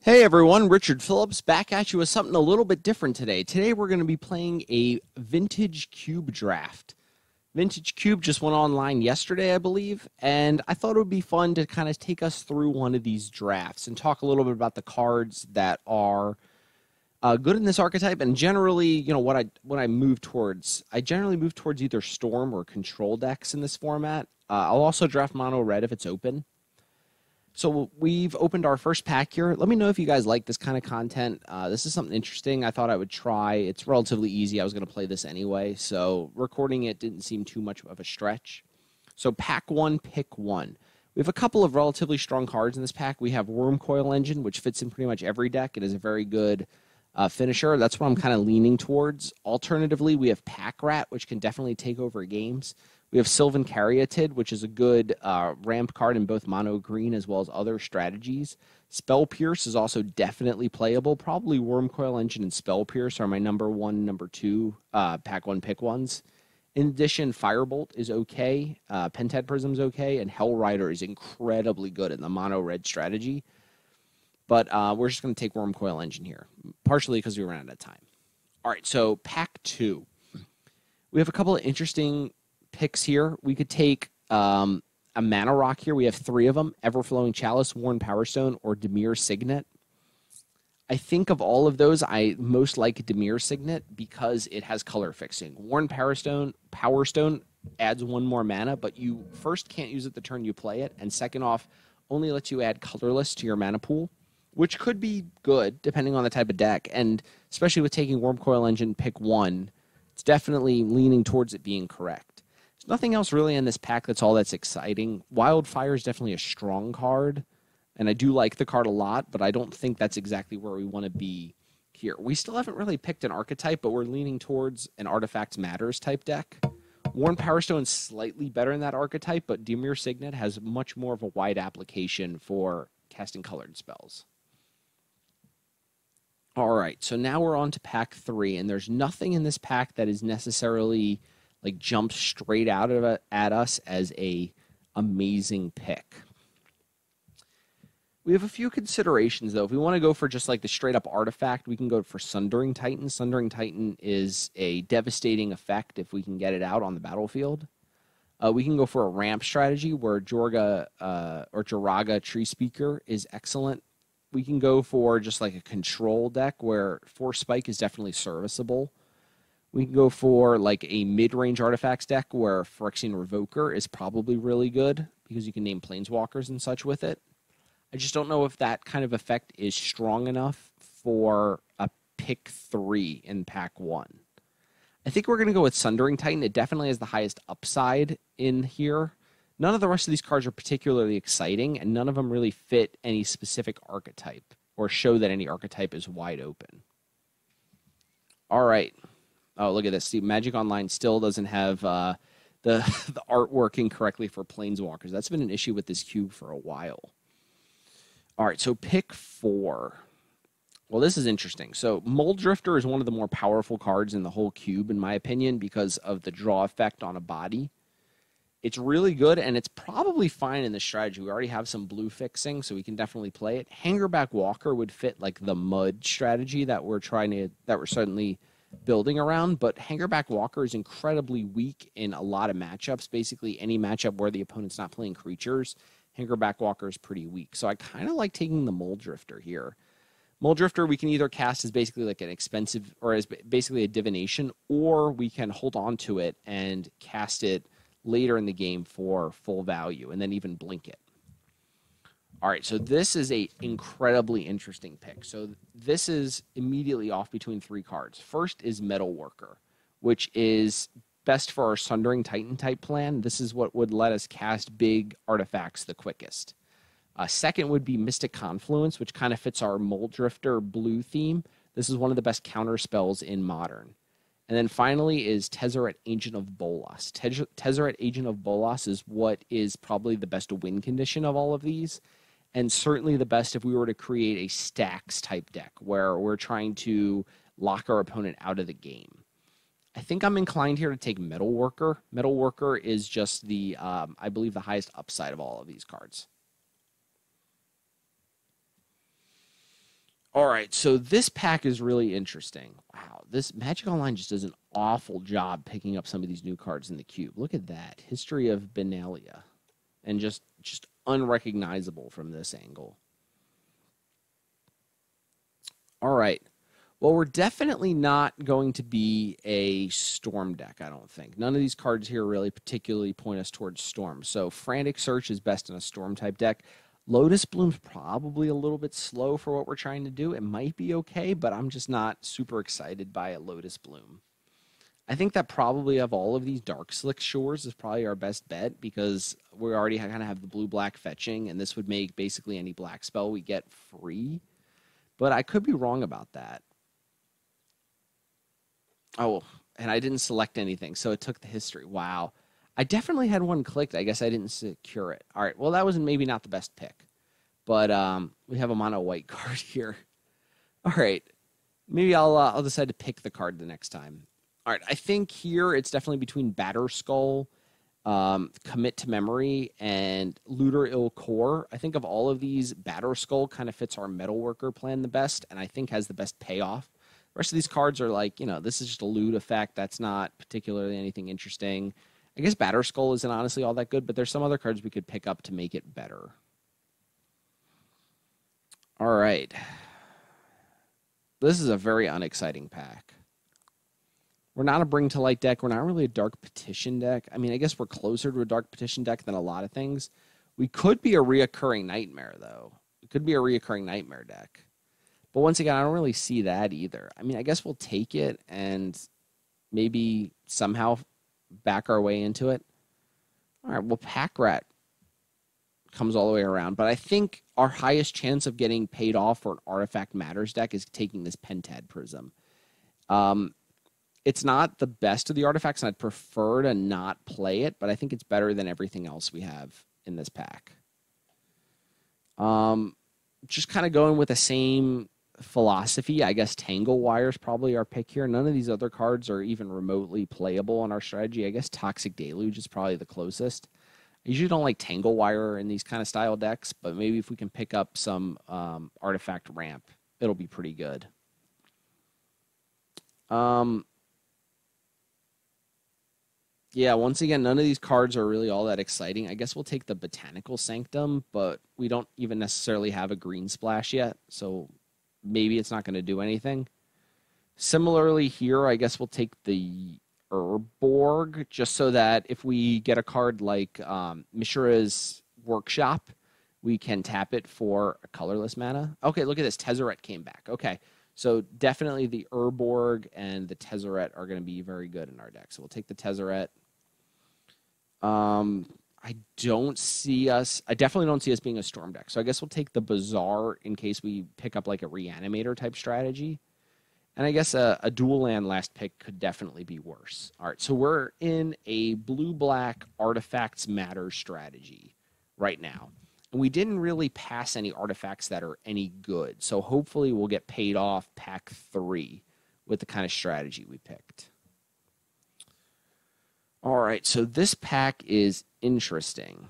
Hey everyone, Richard Phillips back at you with something a little bit different today. Today we're going to be playing a Vintage Cube draft. Vintage Cube just went online yesterday, I believe, and I thought it would be fun to kind of take us through one of these drafts and talk a little bit about the cards that are good in this archetype. And generally, you know, what I move towards, I generally move towards either Storm or Control decks in this format. I'll also draft Mono Red if it's open. So we've opened our first pack here. Let me know if you guys like this kind of content. This is something interesting I thought I would try. It's relatively easy. I was going to play this anyway, so recording it didn't seem too much of a stretch. So pack one, pick one. We have a couple of relatively strong cards in this pack. We have Worm Coil Engine, which fits in pretty much every deck. It is a very good finisher. That's what I'm kind of leaning towards. Alternatively, we have Pack Rat, which can definitely take over games. We have Sylvan Caryatid, which is a good ramp card in both mono green as well as other strategies. Spell Pierce is also definitely playable. Probably Worm Coil Engine and Spell Pierce are my number one, number two pack one, pick ones. In addition, Firebolt is okay, Pentad Prism's okay, and Hell Rider is incredibly good in the mono red strategy. But we're just going to take Worm Coil Engine here, partially because we ran out of time. All right, so pack two. We have a couple of interesting picks here. We could take a mana rock here. We have three of them: Everflowing Chalice, Worn Powerstone, or Dimir Signet. I think of all of those, I most like Dimir Signet because it has color fixing. Worn Powerstone adds one more mana, but you first can't use it the turn you play it, and second off, only lets you add colorless to your mana pool, which could be good depending on the type of deck, and especially with taking Worm Coil Engine pick one, it's definitely leaning towards it being correct. There's nothing else really in this pack that's exciting. Wildfire is definitely a strong card, and I do like the card a lot, but I don't think that's exactly where we want to be here. We still haven't really picked an archetype, but we're leaning towards an Artifacts Matters type deck. Worn Powerstone is slightly better in that archetype, but Dimir Signet has much more of a wide application for casting colored spells. All right, so now we're on to pack three, and there's nothing in this pack that is necessarily like jumped straight out of it at us as a amazing pick. We have a few considerations, though. If we want to go for just like the straight-up artifact, we can go for Sundering Titan. Sundering Titan is a devastating effect if we can get it out on the battlefield. We can go for a ramp strategy where Jorga or Joraga Tree Speaker is excellent. We can go for just like a control deck where Force Spike is definitely serviceable. We can go for like a mid-range artifacts deck where Phyrexian Revoker is probably really good because you can name Planeswalkers and such with it. I just don't know if that kind of effect is strong enough for a pick three in pack one. I think we're going to go with Sundering Titan. It definitely has the highest upside in here. None of the rest of these cards are particularly exciting, and none of them really fit any specific archetype or show that any archetype is wide open. All right. Oh, look at this. See, Magic Online still doesn't have the art working correctly for Planeswalkers. That's been an issue with this cube for a while. All right, so pick four. Well, this is interesting. So Mold Drifter is one of the more powerful cards in the whole cube, in my opinion, because of the draw effect on a body. It's really good, and it's probably fine in this strategy. We already have some blue fixing, so we can definitely play it. Hangerback Walker would fit like the mud strategy that we're certainly building around, but Hangerback Walker is incredibly weak in a lot of matchups. Basically, any matchup where the opponent's not playing creatures, Hangerback Walker is pretty weak. So I kind of like taking the Mold Drifter here. Mold Drifter we can either cast as basically like an expensive, or as basically a divination, or we can hold on to it and cast it later in the game for full value, and then even blink it. All right, so this is a incredibly interesting pick. So this is immediately off between three cards. First is Metalworker, which is best for our Sundering Titan type plan. This is what would let us cast big artifacts the quickest. Second would be Mystic Confluence, which kind of fits our Mold Drifter blue theme. This is one of the best counter spells in Modern. And then finally is Tezzeret Agent of Bolas. Tezzeret Agent of Bolas is what is probably the best win condition of all of these, and certainly the best if we were to create a stacks type deck where we're trying to lock our opponent out of the game. I think I'm inclined here to take Metalworker. Metalworker is just the, I believe, the highest upside of all of these cards. All right, so this pack is really interesting. Wow, this Magic Online just does an awful job picking up some of these new cards in the cube. Look at that. History of Benalia. And just unrecognizable from this angle. All right. Well, we're definitely not going to be a Storm deck, I don't think. None of these cards here really particularly point us towards Storm. So Frantic Search is best in a Storm-type deck. Lotus Bloom's probably a little bit slow for what we're trying to do. It might be okay, but I'm just not super excited by a Lotus Bloom. I think that probably of all of these, Dark Slick Shores is probably our best bet because we already kind of have the blue-black fetching, and this would make basically any black spell we get free. But I could be wrong about that. Oh, and I didn't select anything, so it took the history. Wow. I definitely had one clicked. I guess I didn't secure it. All right, well, that was maybe not the best pick. But we have a mono white card here. All right, maybe I'll decide to pick the card the next time. All right, I think here it's definitely between Batter Skull, Commit to Memory, and Looter Ill Core. I think of all of these, Batter Skull kind of fits our Metalworker plan the best, and I think has the best payoff. The rest of these cards are like, this is just a loot effect. That's not particularly anything interesting. I guess Batter Skull isn't honestly all that good, but there's some other cards we could pick up to make it better. All right. This is a very unexciting pack. We're not a Bring to Light deck. We're not really a Dark Petition deck. I mean, I guess we're closer to a Dark Petition deck than a lot of things. We could be a Reoccurring Nightmare, though. It could be a Reoccurring Nightmare deck. But once again, I don't really see that either. I mean, I guess we'll take it and maybe somehow back our way into it. All right, well, Pack Rat comes all the way around. But I think our highest chance of getting paid off for an Artifact Matters deck is taking this Pentad Prism. It's not the best of the artifacts, and I'd prefer to not play it, but I think it's better than everything else we have in this pack. Just kind of going with the same philosophy. I guess Tangle Wire is probably our pick here. None of these other cards are even remotely playable in our strategy. I guess Toxic Deluge is probably the closest. I usually don't like Tangle Wire in these kind of style decks, but maybe if we can pick up some Artifact Ramp, it'll be pretty good. Yeah, once again, none of these cards are really all that exciting. I guess we'll take the Botanical Sanctum, but we don't even necessarily have a green splash yet, so maybe it's not going to do anything. Similarly here, I guess we'll take the Urborg, just so that if we get a card like Mishra's Workshop, we can tap it for a colorless mana. Okay, look at this. Tezzeret came back. Okay, so definitely the Urborg and the Tezzeret are going to be very good in our deck. So we'll take the Tezzeret. I definitely don't see us being a Storm deck. So I guess we'll take the Bazaar in case we pick up like a Reanimator type strategy. And I guess a dual land last pick could definitely be worse. All right, so we're in a blue-black Artifacts Matter strategy right now. And we didn't really pass any artifacts that are any good. So hopefully we'll get paid off pack 3 with the kind of strategy we picked. All right, so this pack is interesting.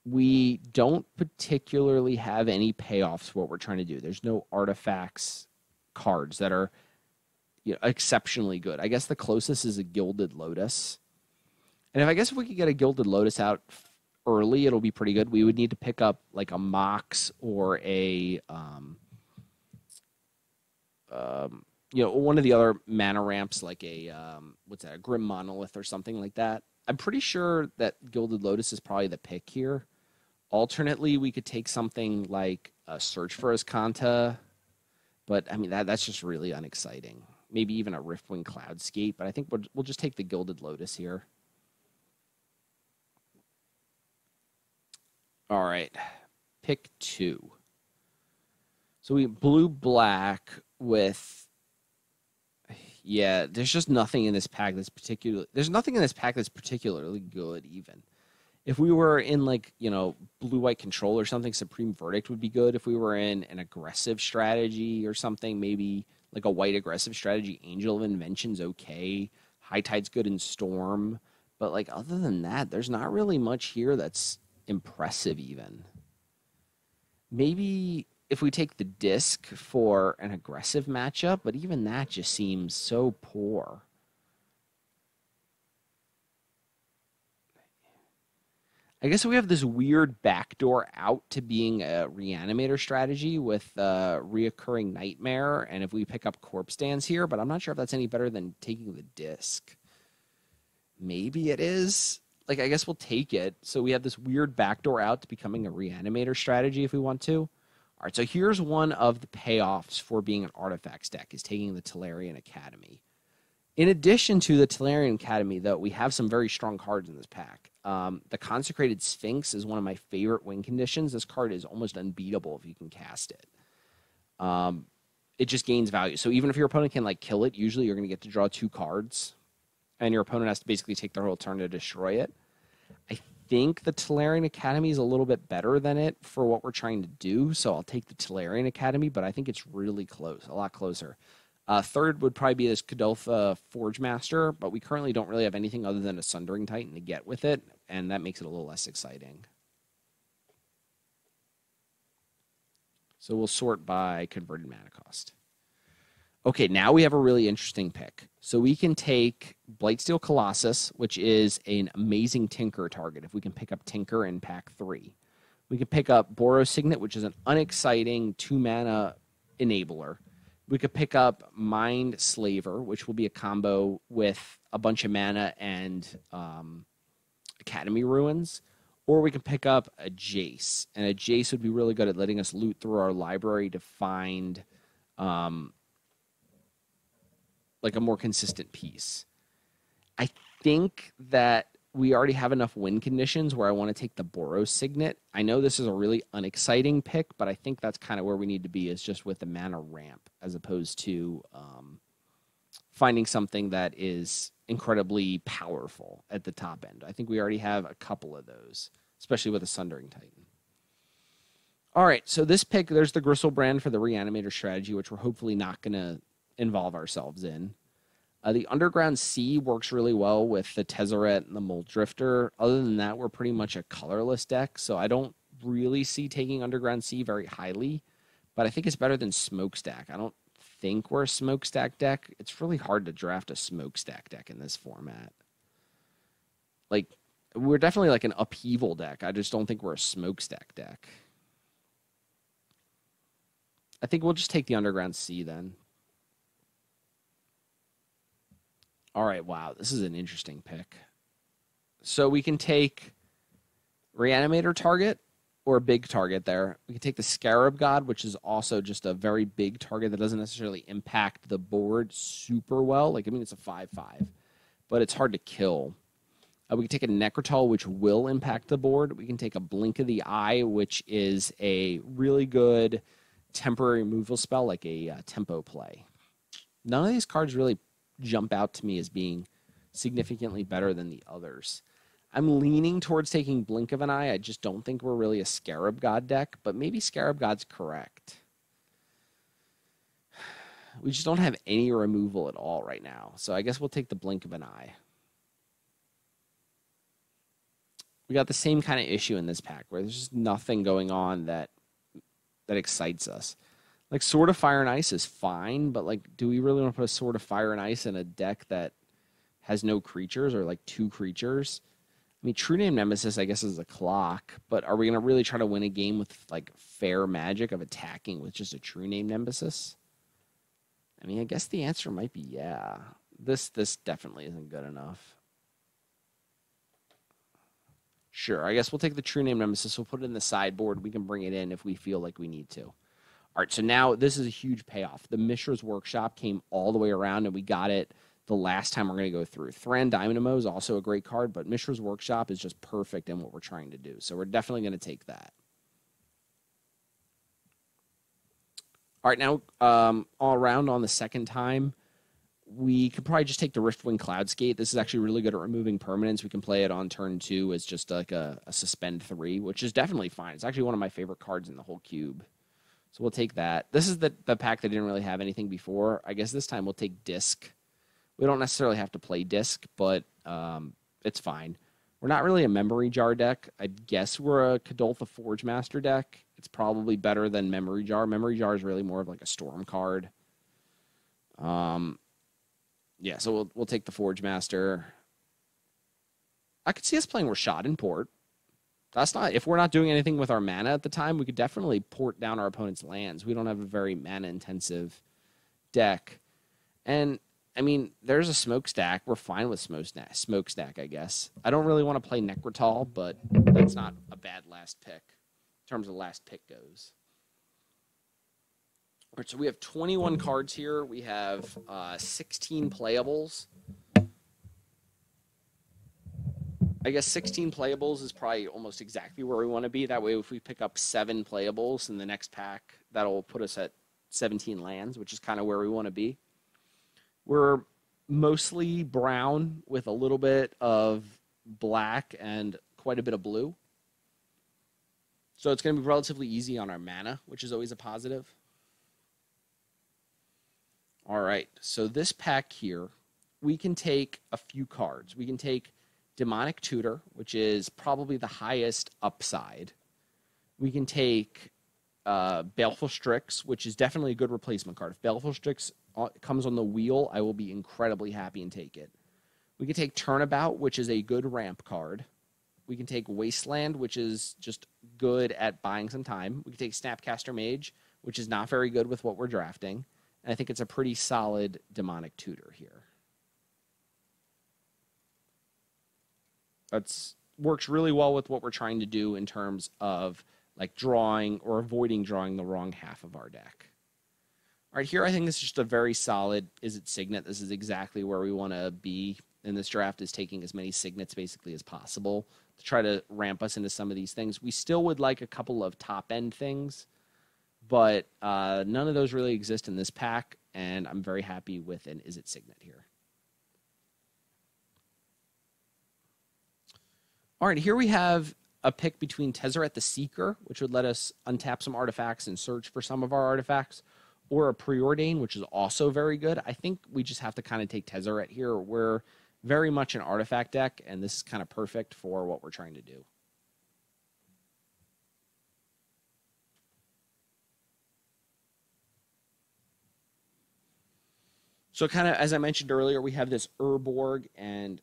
We don't particularly have any payoffs for what we're trying to do. There's no artifacts cards that are exceptionally good. I guess the closest is a Gilded Lotus. And if we could get a Gilded Lotus out early, it'll be pretty good. We would need to pick up like a Mox or a one of the other mana ramps, like a a Grim Monolith or something like that. I'm pretty sure that Gilded Lotus is probably the pick here. Alternately, we could take something like a Search for Azcanta, but I mean that's just really unexciting. Maybe even a Riftwing Cloudscape, but I think we'll just take the Gilded Lotus here. All right, pick 2. So we blue-black with. Yeah, there's just nothing in this pack that's particularly good, even. If we were in, blue-white control or something, Supreme Verdict would be good. If we were in an aggressive strategy or something, maybe like a white aggressive strategy, Angel of Invention's okay. High Tide's good in Storm. But, other than that, there's not really much here that's impressive, even. Maybe if we take the disc for an aggressive matchup, but even that just seems so poor. I guess we have this weird backdoor out to being a reanimator strategy with reoccurring nightmare, and if we pick up corpse dance here, but I'm not sure if that's any better than taking the disc. Maybe it is. Like, I guess we'll take it. So we have this weird backdoor out to becoming a reanimator strategy if we want to. All right, so here's one of the payoffs for being an artifacts deck, is taking the Tolarian Academy. In addition to the Tolarian Academy, though, we have some very strong cards in this pack. The Consecrated Sphinx is one of my favorite win conditions. This card is almost unbeatable if you can cast it. It just gains value. So even if your opponent can, like, kill it, usually you're going to get to draw 2 cards, and your opponent has to basically take their whole turn to destroy it. I think the Tolarian Academy is a little bit better than it for what we're trying to do, so I'll take the Tolarian Academy, but I think it's really close, a lot closer. Third would probably be this Kadoltha Forge Master, but we currently don't really have anything other than a Sundering Titan to get with it, and that makes it a little less exciting. So we'll sort by converted mana cost. Okay, now we have a really interesting pick. So we can take Blightsteel Colossus, which is an amazing Tinker target if we can pick up Tinker in pack 3. We can pick up Boros Signet, which is an unexciting 2-mana enabler. We could pick up Mind Slaver, which will be a combo with a bunch of mana and Academy Ruins. Or we can pick up a Jace. And a Jace would be really good at letting us loot through our library to find like a more consistent piece. I think that we already have enough win conditions where I want to take the Boros Signet. I know this is a really unexciting pick, but I think that's kind of where we need to be, is just with the mana ramp, as opposed to finding something that is incredibly powerful at the top end. I think we already have a couple of those, especially with a Sundering Titan. All right, so this pick, there's the Gristlebrand for the Reanimator strategy, which we're hopefully not going to involve ourselves in. The Underground Sea works really well with the Tezzeret and the Mold Drifter. Other than that, we're pretty much a colorless deck, so I don't really see taking Underground Sea very highly, but I think it's better than Smokestack. I don't think we're a Smokestack deck. It's really hard to draft a Smokestack deck in this format. Like, we're definitely like an upheaval deck. I just don't think we're a Smokestack deck. I think we'll just take the Underground Sea then. All right, wow, this is an interesting pick. So we can take Reanimator target or a big target there. We can take the Scarab God, which is also just a very big target that doesn't necessarily impact the board super well. Like, I mean, it's a 5/5, but it's hard to kill. We can take a Necrotal, which will impact the board. We can take a Blink of the Eye, which is a really good temporary removal spell, like a tempo play. None of these cards really jump out to me as being significantly better than the others. I'm leaning towards taking Blink of an Eye. I just don't think we're really a Scarab God deck, but maybe Scarab God's correct. We just don't have any removal at all right now, so I guess we'll take the Blink of an Eye. We got the same kind of issue in this pack, where there's just nothing going on that excites us. Like, Sword of Fire and Ice is fine, but, like, do we really want to put a Sword of Fire and Ice in a deck that has no creatures, or, like, 2 creatures? I mean, True Name Nemesis, I guess, is a clock, but are we going to really try to win a game with, like, fair magic of attacking with just a True Name Nemesis? I mean, I guess the answer might be yeah. This definitely isn't good enough. Sure, I guess we'll take the True Name Nemesis. We'll put it in the sideboard. We can bring it in if we feel like we need to. All right, so now this is a huge payoff. The Mishra's Workshop came all the way around, and we got it the last time we're going to go through. Thran Dynamo is also a great card, but Mishra's Workshop is just perfect in what we're trying to do. So we're definitely going to take that. All right, now all around on the second time, we could probably just take the Riftwing Cloudskate. This is actually really good at removing permanents. We can play it on turn 2 as just like a suspend 3, which is definitely fine. It's actually one of my favorite cards in the whole cube. So we'll take that. This is the pack that didn't really have anything before. I guess this time we'll take Disc. We don't necessarily have to play Disc, but it's fine. We're not really a Memory Jar deck. I guess we're a Kadoltha Forge Master deck. It's probably better than Memory Jar. Memory Jar is really more of like a storm card. Yeah, so we'll take the Forge Master. I could see us playing Rashad in Port. That's not, if we're not doing anything with our mana at the time, we could definitely port down our opponent's lands. We don't have a very mana intensive deck. And I mean, there's a smokestack. We're fine with smokestack, I guess. I don't really want to play Necrotal, but that's not a bad last pick in terms of last pick goes. All right, so we have 21 cards here. We have 16 playables. I guess 16 playables is probably almost exactly where we want to be. That way, if we pick up 7 playables in the next pack, that'll put us at 17 lands, which is kind of where we want to be. We're mostly brown with a little bit of black and quite a bit of blue. So it's going to be relatively easy on our mana, which is always a positive. All right, so this pack here, we can take a few cards. We can take Demonic Tutor, which is probably the highest upside. We can take Baleful Strix, which is definitely a good replacement card. If Baleful Strix comes on the wheel, I will be incredibly happy and take it. We can take Turnabout, which is a good ramp card. We can take Wasteland, which is just good at buying some time. We can take Snapcaster Mage, which is not very good with what we're drafting. And I think it's a pretty solid Demonic Tutor here. That's works really well with what we're trying to do in terms of like drawing or avoiding drawing the wrong half of our deck. All right, here I think this is just a very solid Izzet Signet. This is exactly where we want to be in this draft, is taking as many Signets basically as possible to try to ramp us into some of these things. We still would like a couple of top-end things, but none of those really exist in this pack, and I'm very happy with an Izzet Signet here. All right, here we have a pick between Tezzeret the Seeker, which would let us untap some artifacts and search for some of our artifacts, or a Preordain, which is also very good. I think we just have to kind of take Tezzeret here. We're very much an artifact deck, and this is kind of perfect for what we're trying to do. So kind of, as I mentioned earlier, we have this Urborg and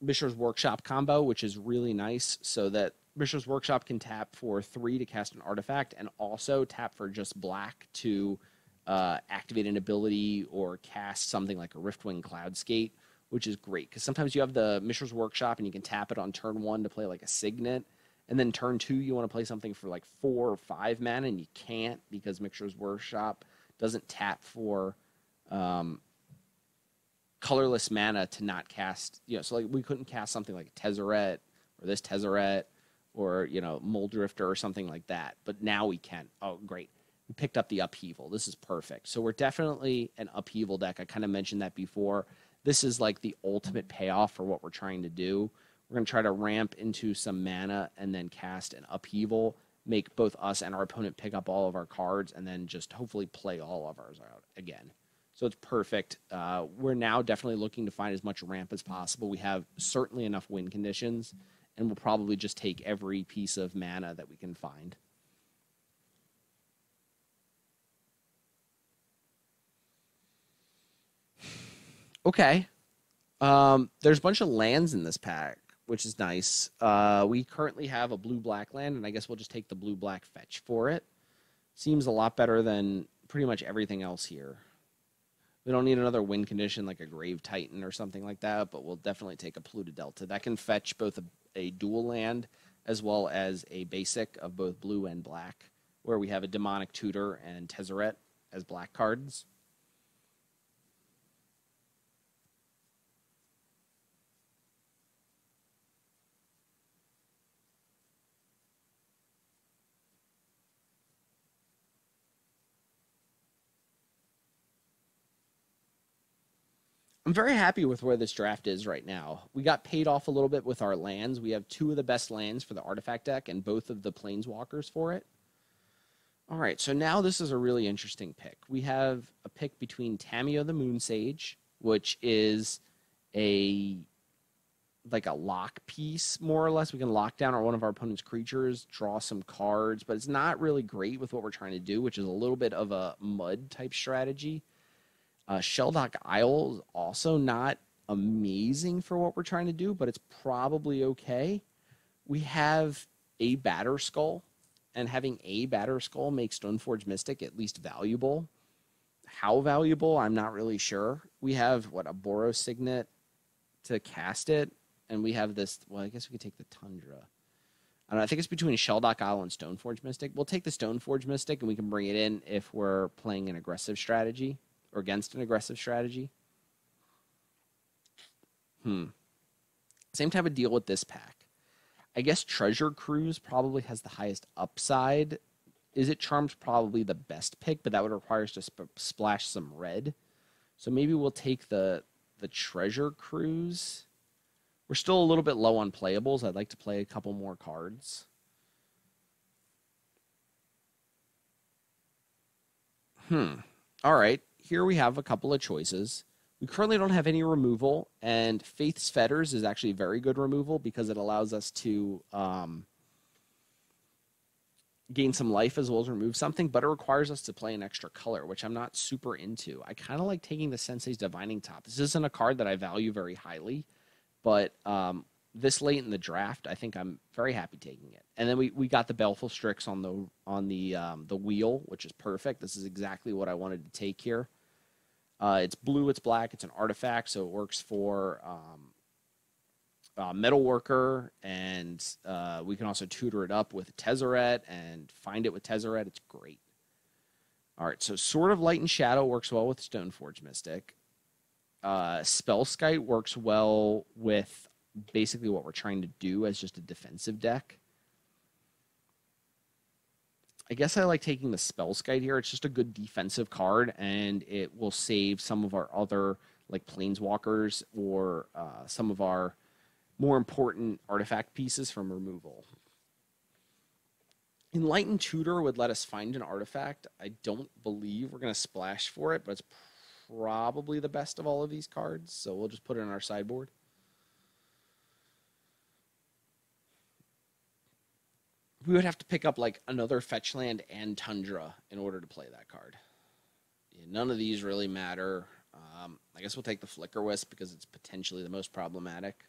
Mishra's Workshop combo, which is really nice, so that Mishra's Workshop can tap for 3 to cast an artifact and also tap for just black to activate an ability or cast something like a Riftwing Cloudskate, which is great because sometimes you have the Mishra's Workshop and you can tap it on turn 1 to play like a Signet, and then turn 2 you want to play something for like 4 or 5 mana and you can't because Mishra's Workshop doesn't tap for colorless mana to not cast, so like we couldn't cast something like Tezzeret or this Tezzeret or, Muldrifter or something like that. But now we can. Oh, great. We picked up the Upheaval. This is perfect. So we're definitely an Upheaval deck. I kind of mentioned that before. This is like the ultimate payoff for what we're trying to do. We're going to try to ramp into some mana and then cast an Upheaval, make both us and our opponent pick up all of our cards, and then just hopefully play all of ours out again. So it's perfect. We're now definitely looking to find as much ramp as possible. We have certainly enough win conditions, and we'll probably just take every piece of mana that we can find. Okay. There's a bunch of lands in this pack, which is nice. We currently have a blue-black land, and I guess we'll just take the blue-black fetch for it. Seems a lot better than pretty much everything else here. We don't need another win condition like a Grave Titan or something like that, but we'll definitely take a Polluted Delta. That can fetch both a dual land as well as a basic of both blue and black, where we have a Demonic Tutor and Tezzeret as black cards. I'm very happy with where this draft is right now. We got paid off a little bit with our lands. We have 2 of the best lands for the artifact deck and both of the planeswalkers for it. All right, so now this is a really interesting pick. We have a pick between Tamiyo the Moonsage, which is a like a lock piece, more or less. We can lock down one of our opponent's creatures, draw some cards, but it's not really great with what we're trying to do, which is a little bit of a mud type strategy. Shelldock Isle is also not amazing for what we're trying to do, but it's probably okay. We have a Batter Skull, and having a Batter Skull makes Stoneforge Mystic at least valuable. How valuable, I'm not really sure. We have, what, a Boros Signet to cast it, and we have this, well, I guess we could take the Tundra. I don't know, I think it's between Shelldock Isle and Stoneforge Mystic. We'll take the Stoneforge Mystic, and we can bring it in if we're playing an aggressive strategy, or against an aggressive strategy. Same type of deal with this pack. I guess Treasure Cruise probably has the highest upside. Is it Charm's probably the best pick, but that would require us to splash some red. So maybe we'll take the Treasure Cruise. We're still a little bit low on playables. I'd like to play a couple more cards. All right, here we have a couple of choices. We currently don't have any removal, and Faith's Fetters is actually very good removal because it allows us to gain some life as well as remove something, but it requires us to play an extra color, which I'm not super into. I kind of like taking the Sensei's Divining Top. This isn't a card that I value very highly, but this late in the draft, I think I'm very happy taking it. And then we got the Baleful Strix on the wheel, which is perfect. This is exactly what I wanted to take here. It's blue, it's black, it's an artifact, so it works for Metalworker, and we can also tutor it up with Tezzeret and find it with Tezzeret. It's great. All right, so Sword of Light and Shadow works well with Stoneforge Mystic. Spellskite works well with basically what we're trying to do as just a defensive deck. I guess I like taking the Spellskite here. It's just a good defensive card, and it will save some of our other like Planeswalkers or some of our more important artifact pieces from removal. Enlightened Tutor would let us find an artifact. I don't believe we're going to splash for it, but it's probably the best of all of these cards, so we'll just put it on our sideboard. We would have to pick up like another fetch land and Tundra in order to play that card. Yeah, none of these really matter. I guess we'll take the Flicker Wisp because it's potentially the most problematic.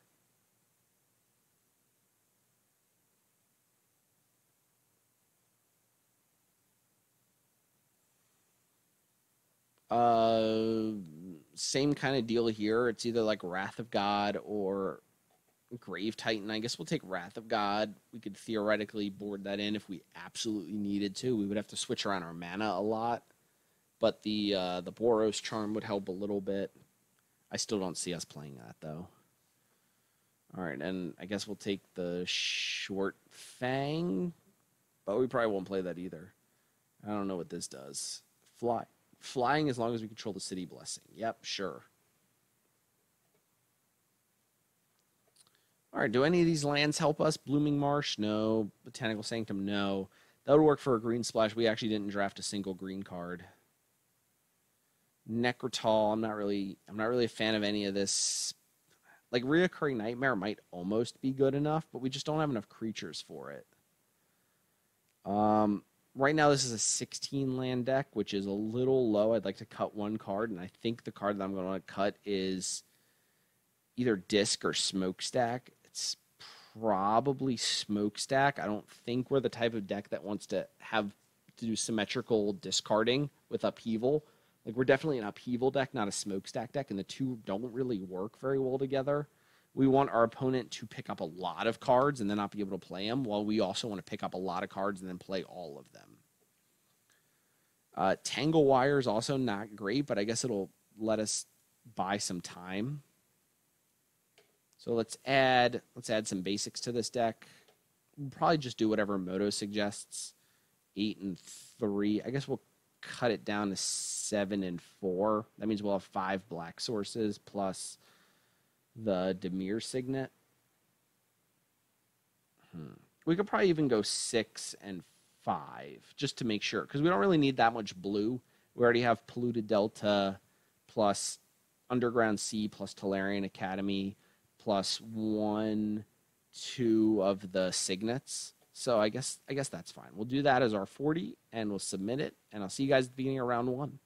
Same kind of deal here. It's either like Wrath of God or Grave Titan. I guess we'll take Wrath of God. We could theoretically board that in if we absolutely needed to. We would have to switch around our mana a lot, but the Boros Charm would help a little bit. I still don't see us playing that though. All right, and I guess we'll take the Short Fang, but we probably won't play that either. I don't know what this does. Flying as long as we control the City Blessing. Yep, sure. All right, do any of these lands help us? Blooming Marsh? No. Botanical Sanctum? No. That would work for a green splash. We actually didn't draft a single green card. Necrotal, I'm not really a fan of any of this. Like, Reoccurring Nightmare might almost be good enough, but we just don't have enough creatures for it. Right now, this is a 16-land deck, which is a little low. I'd like to cut one card, and I think the card that I'm going to cut is either Disc or Smokestack. It's probably Smokestack. I don't think we're the type of deck that wants to do symmetrical discarding with Upheaval. Like, we're definitely an Upheaval deck, not a Smokestack deck, and the two don't really work very well together. We want our opponent to pick up a lot of cards and then not be able to play them, while we also want to pick up a lot of cards and then play all of them. Tangle Wire is also not great, but I guess it'll let us buy some time. So let's add some basics to this deck. We'll probably just do whatever Moto suggests. 8 and 3. I guess we'll cut it down to 7 and 4. That means we'll have 5 black sources plus the Dimir Signet. We could probably even go 6 and 5 just to make sure, because we don't really need that much blue. We already have Polluted Delta plus Underground Sea plus Tolarian Academy plus 1, 2 of the signets. So I guess that's fine. We'll do that as our 40, and we'll submit it, and I'll see you guys at the beginning of round 1.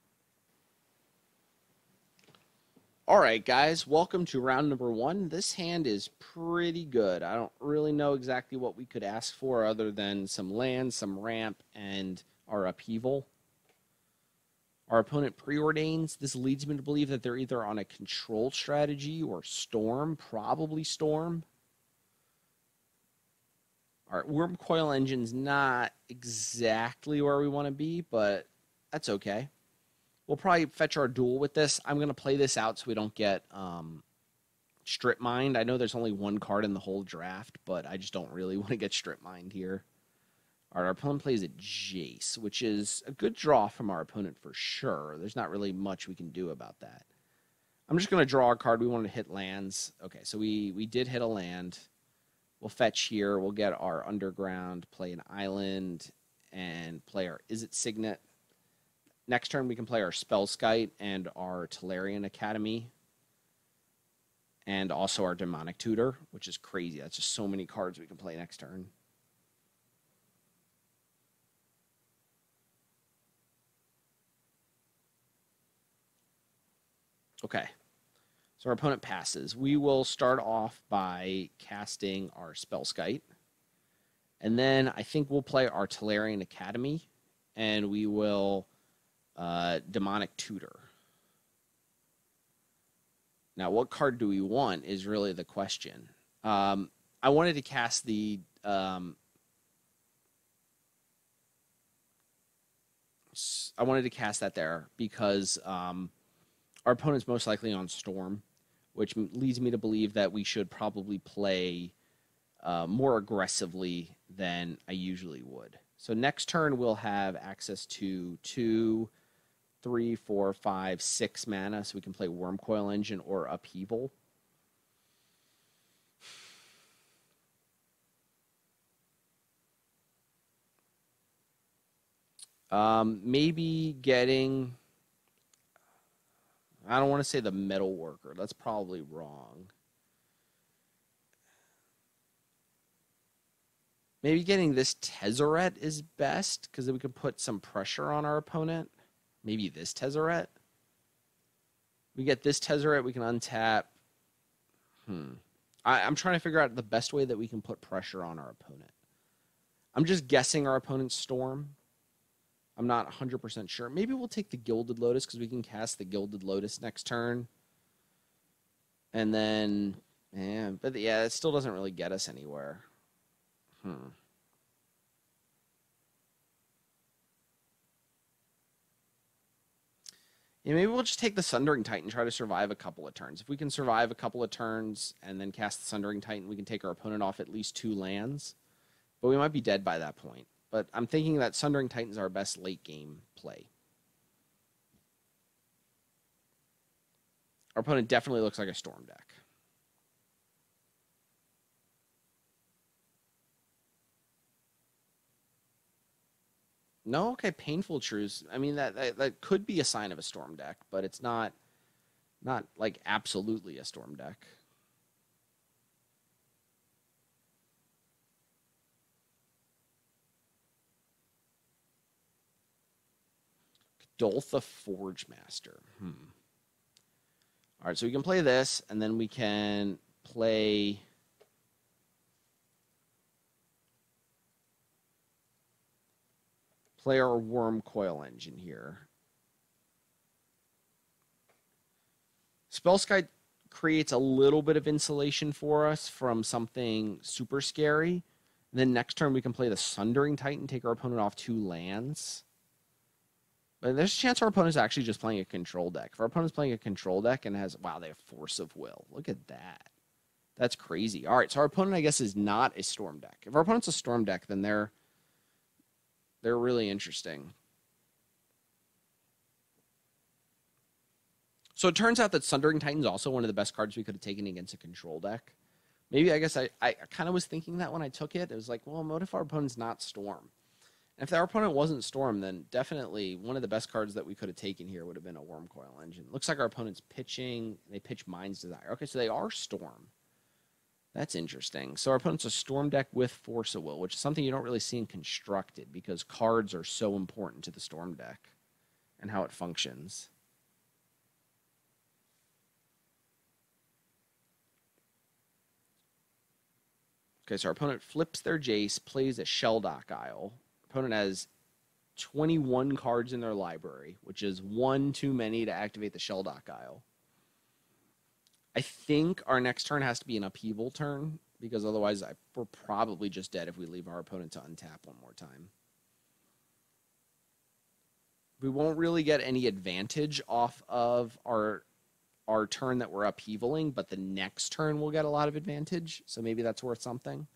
All right, guys, welcome to round number 1. This hand is pretty good. I don't really know exactly what we could ask for other than some land, some ramp, and our upheaval. Our opponent preordains. This leads me to believe that they're either on a control strategy or storm, probably storm. Our worm coil engine's not exactly where we want to be, but that's okay. We'll probably fetch our duel with this. I'm going to play this out so we don't get strip mined. I know there's only one card in the whole draft, but I just don't really want to get strip mined here. All right, our opponent plays a Jace, which is a good draw from our opponent for sure. There's not really much we can do about that. I'm just going to draw a card. We wanted to hit lands. Okay, so we did hit a land. We'll fetch here. We'll get our underground, play an island, and play our Is It Signet. Next turn, we can play our Spellskite and our Tolarian Academy, and also our Demonic Tutor, which is crazy. That's just so many cards we can play next turn. Okay, so our opponent passes. We will start off by casting our Spellskite, and then I think we'll play our Tolarian Academy, and we will Demonic Tutor. Now, what card do we want is really the question. I wanted to cast the I wanted to cast that there because our opponent's most likely on Storm, which leads me to believe that we should probably play more aggressively than I usually would. So next turn, we'll have access to 2, 3, 4, 5, 6 mana, so we can play Worm Coil Engine or Upheaval. Maybe getting, I don't want to say the Metal Worker. That's probably wrong. Maybe getting this Tezzeret is best, because then we can put some pressure on our opponent. Maybe this Tezzeret. We get this Tezzeret, we can untap. I'm trying to figure out the best way that we can put pressure on our opponent. I'm just guessing our opponent's Storm. I'm not 100% sure. Maybe we'll take the Gilded Lotus because we can cast the Gilded Lotus next turn. And then, but yeah, it still doesn't really get us anywhere. Yeah, maybe we'll just take the Sundering Titan and try to survive a couple of turns. If we can survive a couple of turns and then cast the Sundering Titan, we can take our opponent off at least 2 lands. But we might be dead by that point. But I'm thinking that Sundering Titan is our best late game play. Our opponent definitely looks like a Storm deck. No, okay, Painful Truce. I mean, that could be a sign of a Storm deck, but it's not like absolutely a Storm deck. Doltha Forge Master. All right, so we can play this, and then we can play our Worm Coil Engine here. Spellskite creates a little bit of insulation for us from something super scary. And then next turn we can play the Sundering Titan, take our opponent off 2 lands. But there's a chance our opponent's actually just playing a control deck. If our opponent's playing a control deck and has, wow, they have Force of Will. Look at that. That's crazy. All right, so our opponent, I guess, is not a Storm deck. If our opponent's a Storm deck, then they're really interesting. So it turns out that Sundering Titan's also one of the best cards we could have taken against a control deck. Maybe, I guess, I kind of was thinking that when I took it. It was like, well, what if our opponent's not Storm? And if our opponent wasn't Storm, then definitely one of the best cards that we could have taken here would have been a Worm Coil Engine. Looks like our opponent's pitching. They pitch Mind's Desire. Okay, so they are Storm. That's interesting. So our opponent's a Storm deck with Force of Will, which is something you don't really see in Constructed because cards are so important to the Storm deck and how it functions. Okay, so our opponent flips their Jace, plays a Shelldock Isle. Opponent has 21 cards in their library, which is one too many to activate the Shelldock Isle. I think our next turn has to be an upheaval turn, because otherwise we're probably just dead if we leave our opponent to untap one more time. We won't really get any advantage off of our turn that we're upheavaling, but the next turn we'll get a lot of advantage, so maybe that's worth something.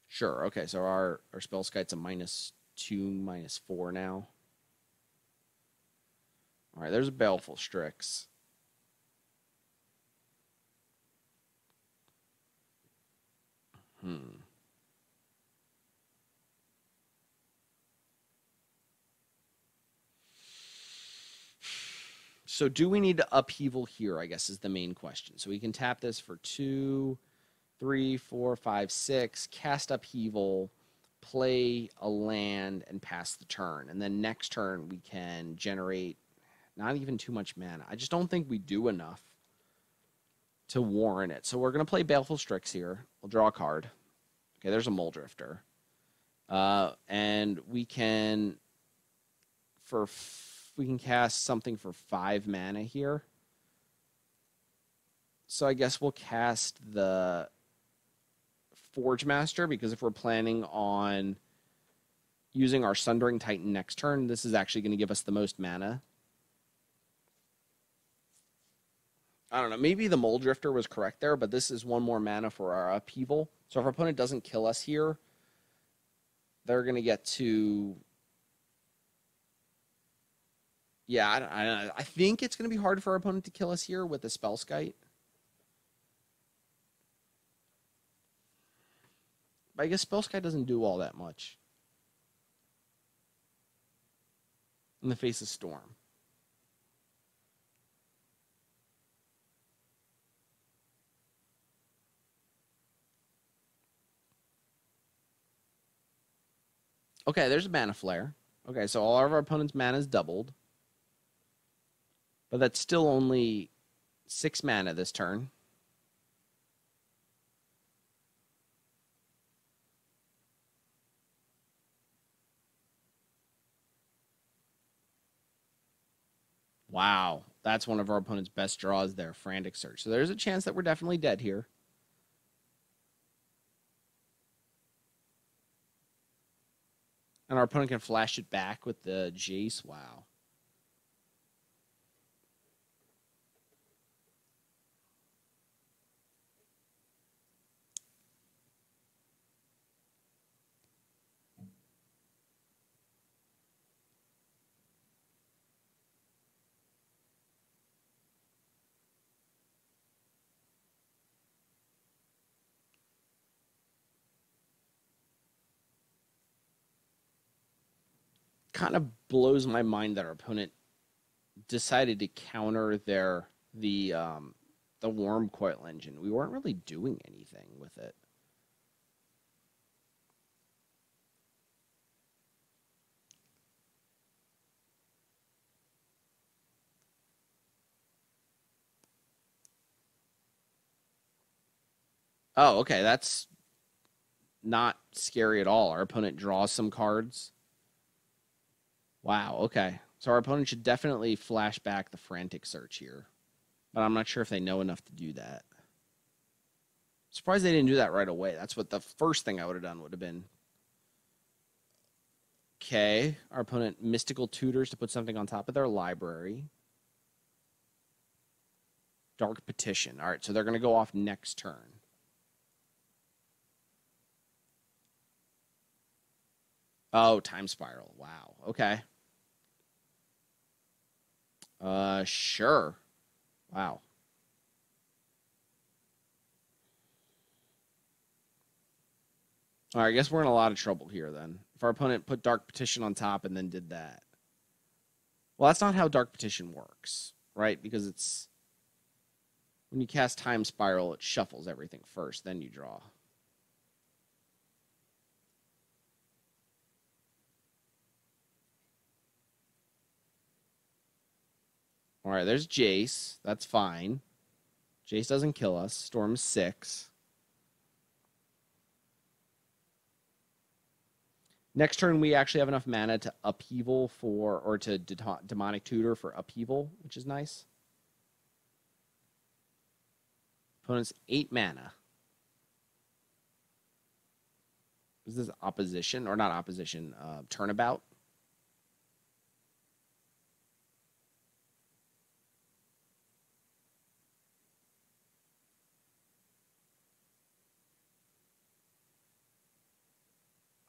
Sure, okay, so our Spellskite's a -2, -4 now. All right, there's a Baleful Strix. So do we need to upheaval here, I guess, is the main question. So we can tap this for 2, 3, 4, 5, 6, cast upheaval, play a land, and pass the turn. And then next turn we can generate not even too much mana. I just don't think we do enough to warrant it. So we're going to play Baleful Strix here. We'll draw a card. Okay, there's a Muldrifter. And we can cast something for 5 mana here. So I guess we'll cast the Forge Master, because if we're planning on using our Sundering Titan next turn, this is actually going to give us the most mana. I don't know, maybe the Muldrifter was correct there, but this is one more mana for our upheaval. So if our opponent doesn't kill us here, they're going to get to... Yeah, I think it's going to be hard for our opponent to kill us here with the Spellskite. But I guess Spellskite doesn't do all that much in the face of Storm. Okay, there's a Mana Flare. Okay, so all of our opponent's mana is doubled. But that's still only 6 mana this turn. Wow, that's one of our opponent's best draws there, Frantic Search. So there's a chance that we're definitely dead here. And our opponent can flash it back with the Jace. Wow. Kind of blows my mind that our opponent decided to counter the Worm Coil Engine. We weren't really doing anything with it. Oh, okay, that's not scary at all. Our opponent draws some cards. Wow, okay. So our opponent should definitely flash back the Frantic Search here. But I'm not sure if they know enough to do that. Surprised they didn't do that right away. That's what the first thing I would have done would have been. Okay, our opponent Mystical Tutors to put something on top of their library. Dark Petition. All right, so they're going to go off next turn. Oh, Time Spiral. Wow, okay. Sure. Wow. All right, I guess we're in a lot of trouble here then. If our opponent put Dark Petition on top and then did that. Well, that's not how Dark Petition works, right? Because it's when you cast Time Spiral, it shuffles everything first, then you draw. All right, there's Jace. That's fine. Jace doesn't kill us. Storm's 6. Next turn, we actually have enough mana to upheaval for, or to demonic tutor for upheaval, which is nice. Opponent's 8 mana. Is this opposition, or not opposition, turnabout?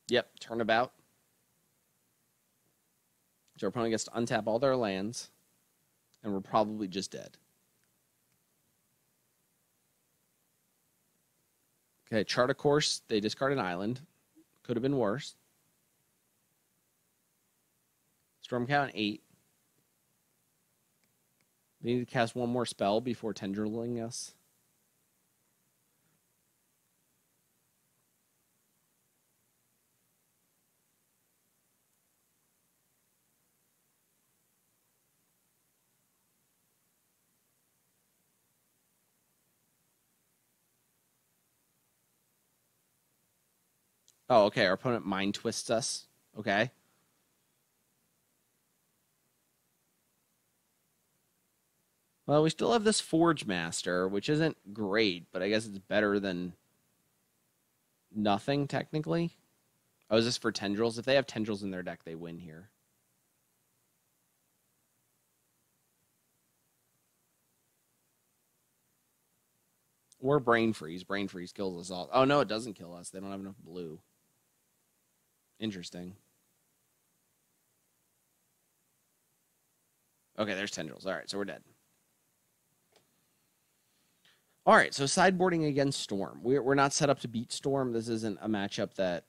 Yep, turnabout. So our opponent gets to untap all their lands, and we're probably just dead. Okay, chart a course. They discard an island. Could have been worse. Storm count 8. They need to cast one more spell before tendriling us. Oh, okay. Our opponent mind twists us. Okay. Well, we still have this Forge Master, which isn't great, but I guess it's better than nothing, technically. Oh, is this for tendrils? If they have tendrils in their deck, they win here. Or Brain Freeze. Brain Freeze kills us all. Oh, no, it doesn't kill us. They don't have enough blue. Interesting. Okay, there's tendrils. All right, so we're dead. All right, so sideboarding against Storm. We're not set up to beat Storm. This isn't a matchup that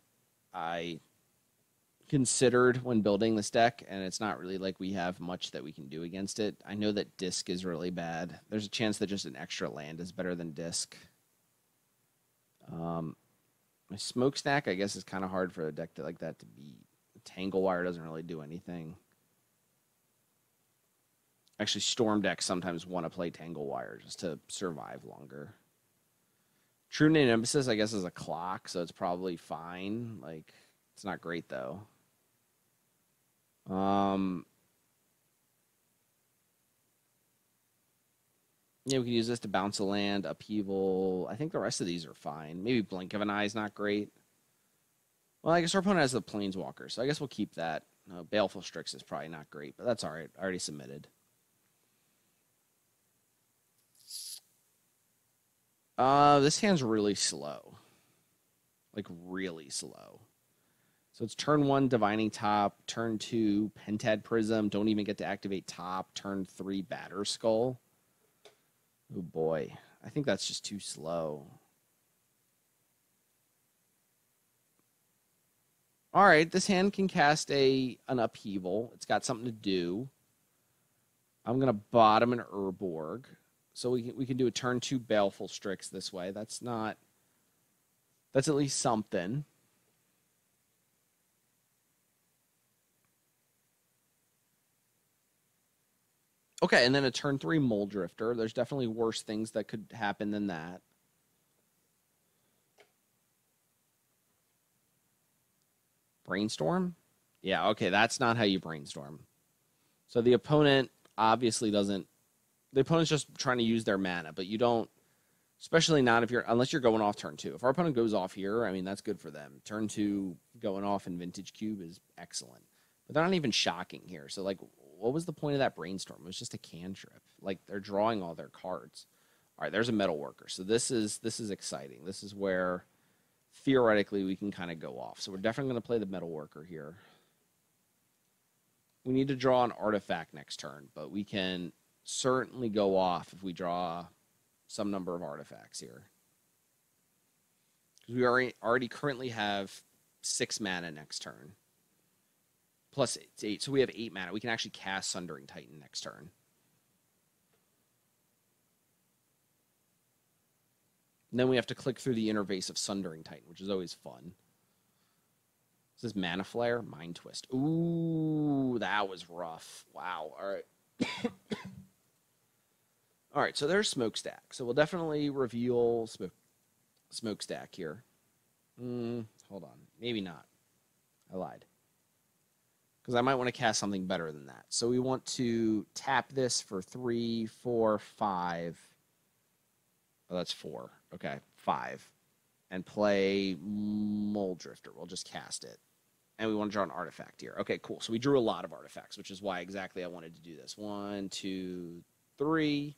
I considered when building this deck, and it's not really like we have much that we can do against it. I know that Disc is really bad. There's a chance that just an extra land is better than Disc. My Smokestack, I guess, is kind of hard for a deck like that to beat. Tangle Wire doesn't really do anything. Actually, Storm decks sometimes want to play Tangle Wire just to survive longer. True Name Nemesis, I guess, is a clock, so it's probably fine. Like, it's not great, though. Yeah, we can use this to bounce a land, upheaval. I think the rest of these are fine. Maybe Blink of an Eye is not great. Well, I guess our opponent has the Planeswalker, so I guess we'll keep that. Baleful Strix is probably not great, but that's all right. I already submitted. This hand's really slow. Like, really slow. So it's turn 1, Divining Top. Turn 2, Pentad Prism. Don't even get to activate top. Turn 3, Batter Skull. Oh, boy. I think that's just too slow. All right, this hand can cast an upheaval. It's got something to do. I'm going to bottom an Urborg. So we can do a turn 2 Baleful Strix this way. That's at least something. Okay, and then a turn 3 Muldrifter. There's definitely worse things that could happen than that. Brainstorm? Yeah, okay, that's not how you brainstorm. So the opponent obviously doesn't. The opponent's just trying to use their mana, but you don't, especially not unless you're going off turn 2. If our opponent goes off here, I mean, that's good for them. Turn 2 going off in Vintage Cube is excellent. But they're not even shocking here. So, like, what was the point of that brainstorm? It was just a cantrip. Like, they're drawing all their cards. All right, there's a Metalworker. So this is exciting. This is where theoretically we can kind of go off. So we're definitely going to play the Metalworker here. We need to draw an artifact next turn, but we can certainly go off if we draw some number of artifacts here. Because we already currently have 6 mana next turn. Plus it's 8, so we have 8 mana. We can actually cast Sundering Titan next turn. And then we have to click through the interface of Sundering Titan, which is always fun. This is Mana Flare, Mind Twist. Ooh, that was rough. Wow. All right. All right, so there's Smokestack. So we'll definitely reveal Smokestack here. Hold on. Maybe not. I lied. Because I might want to cast something better than that. So we want to tap this for 3, 4, 5. Oh, that's 4. Okay, 5. And play Mold Drifter. We'll just cast it. And we want to draw an artifact here. Okay, cool. So we drew a lot of artifacts, which is why exactly I wanted to do this. 1, 2, 3.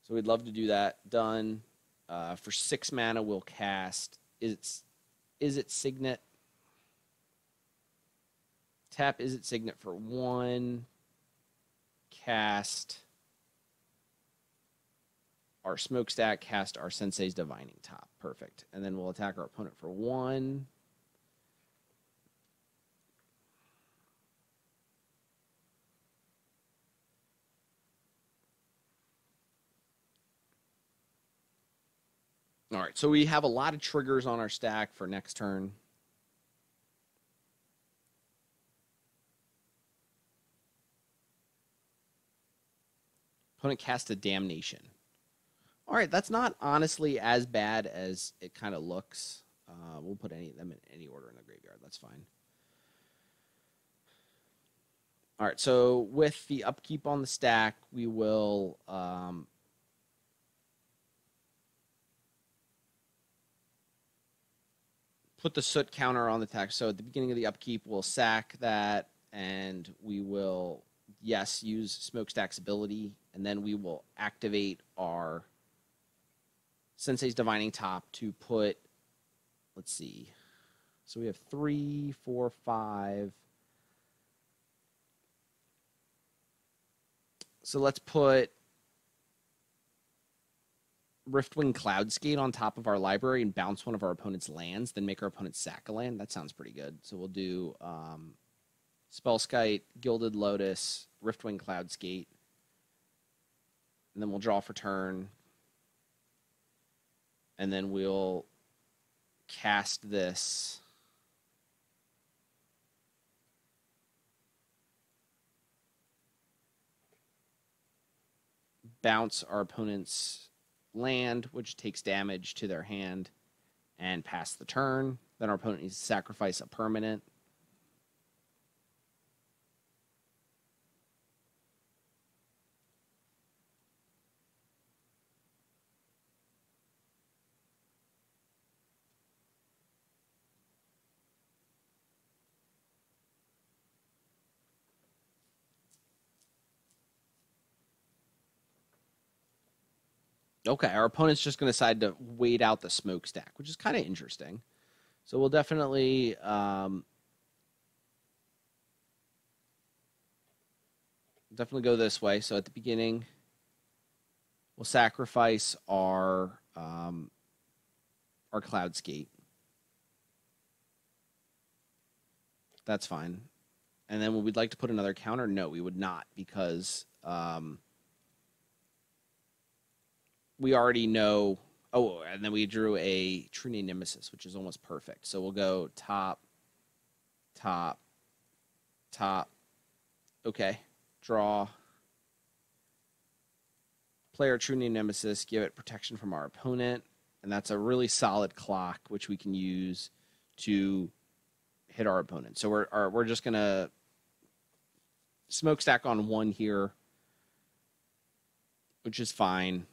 So we'd love to do that. Done. For 6 mana, we'll cast... Is it Signet? Tap Is It Signet for 1. Cast our Smokestack. Cast our Sensei's Divining Top. Perfect. And then we'll attack our opponent for 1. All right, so we have a lot of triggers on our stack for next turn. Opponent casts a Damnation. All right, that's not honestly as bad as it kind of looks. We'll put any of them in any order in the graveyard. That's fine. All right, so with the upkeep on the stack, we will... put the soot counter on the attack. So at the beginning of the upkeep, we'll sack that, and we will, yes, use Smokestack's ability, and then we will activate our Sensei's Divining Top to put, let's see, so we have 3, 4, 5. So let's put Riftwing Cloudskate on top of our library and bounce one of our opponent's lands, then make our opponent sack a land. That sounds pretty good. So we'll do Spellskite, Gilded Lotus, Riftwing Cloudskate, and then we'll draw for turn. And then we'll cast this. Bounce our opponent's land, which takes damage to their hand, and pass the turn. Then our opponent needs to sacrifice a permanent. Okay, our opponent's just going to decide to wait out the Smokestack, which is kind of interesting. So we'll definitely go this way. So at the beginning, we'll sacrifice our Cloudskate. That's fine. And then we'd like to put another counter. No, we would not, because we already know. Oh, and then we drew a Trinity Nemesis, which is almost perfect. So we'll go top, top, top. Okay, draw. Play our Trinity Nemesis, give it protection from our opponent, and that's a really solid clock, which we can use to hit our opponent. So we're just gonna Smokestack on 1 here, which is fine.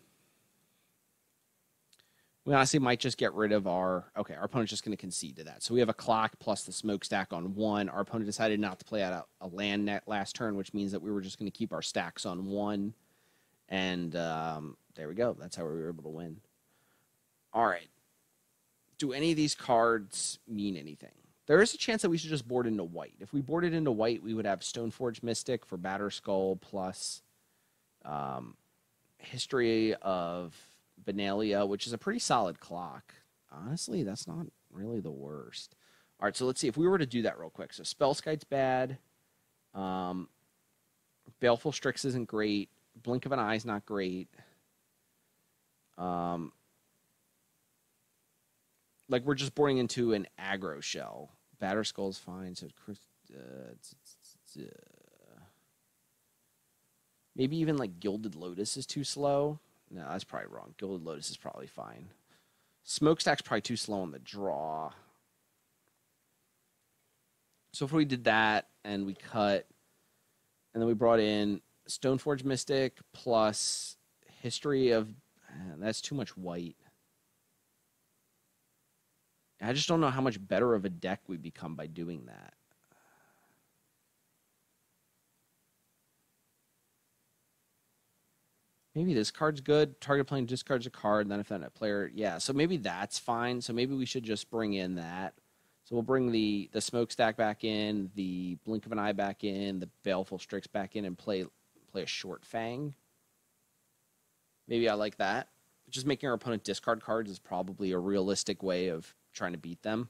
We honestly might just get rid of our... Okay, our opponent's just going to concede to that. So we have a clock plus the Smokestack on 1. Our opponent decided not to play out a land net last turn, which means that we were just going to keep our stacks on 1. And there we go. That's how we were able to win. All right. Do any of these cards mean anything? There is a chance that we should just board into white. If we boarded into white, we would have Stoneforge Mystic for Batterskull plus History of Benalia, which is a pretty solid clock. Honestly, that's not really the worst. All All right, so let's see if we were to do that real quick. So Spellskite's bad. Baleful Strix isn't great. Blink of an Eye is not great. Like we're just boarding into an aggro shell. Batterskull's fine. So maybe even like Gilded Lotus is too slow. No, that's probably wrong. Gilded Lotus is probably fine. Smokestack's probably too slow on the draw. So if we did that and we cut, and then we brought in Stoneforge Mystic plus History of... that's too much white. I just don't know how much better of a deck we become by doing that. Maybe this card's good. Target player discards a card, and then if that player... yeah, so maybe that's fine. So maybe we should just bring in that. So we'll bring the Smokestack back in, the Blink of an Eye back in, the Baleful Strix back in, and play a Short Fang. Maybe I like that. Just making our opponent discard cards is probably a realistic way of trying to beat them.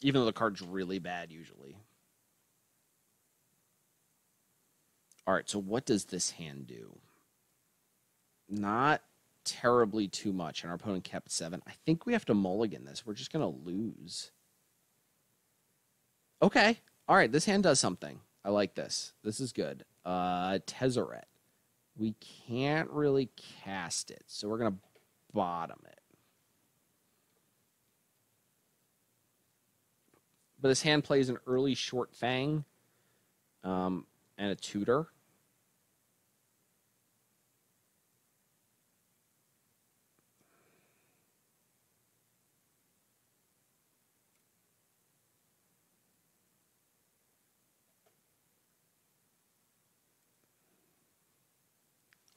Even though the card's really bad usually. All right, so what does this hand do? Not terribly too much, and our opponent kept 7. I think we have to mulligan this. We're just going to lose. Okay. All right, this hand does something. I like this. This is good. Tezzeret. We can't really cast it, so we're going to bottom it. But this hand plays an early Short Fang and a Tutor.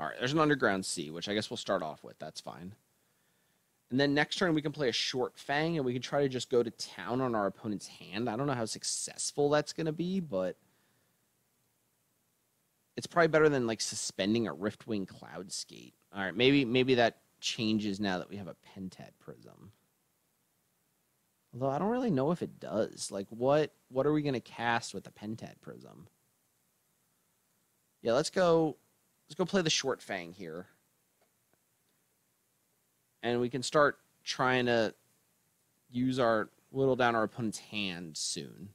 All right, there's an Underground Sea, which I guess we'll start off with. That's fine. And then next turn, we can play a Short Fang, and we can try to just go to town on our opponent's hand. I don't know how successful that's going to be, but it's probably better than, like, suspending a Riftwing Cloudskate. All right, maybe that changes now that we have a Pentat Prism. Although I don't really know if it does. Like, what are we going to cast with the Pentat Prism? Yeah, let's go play the Short Fang here. And we can start trying to whittle down our opponent's hand soon.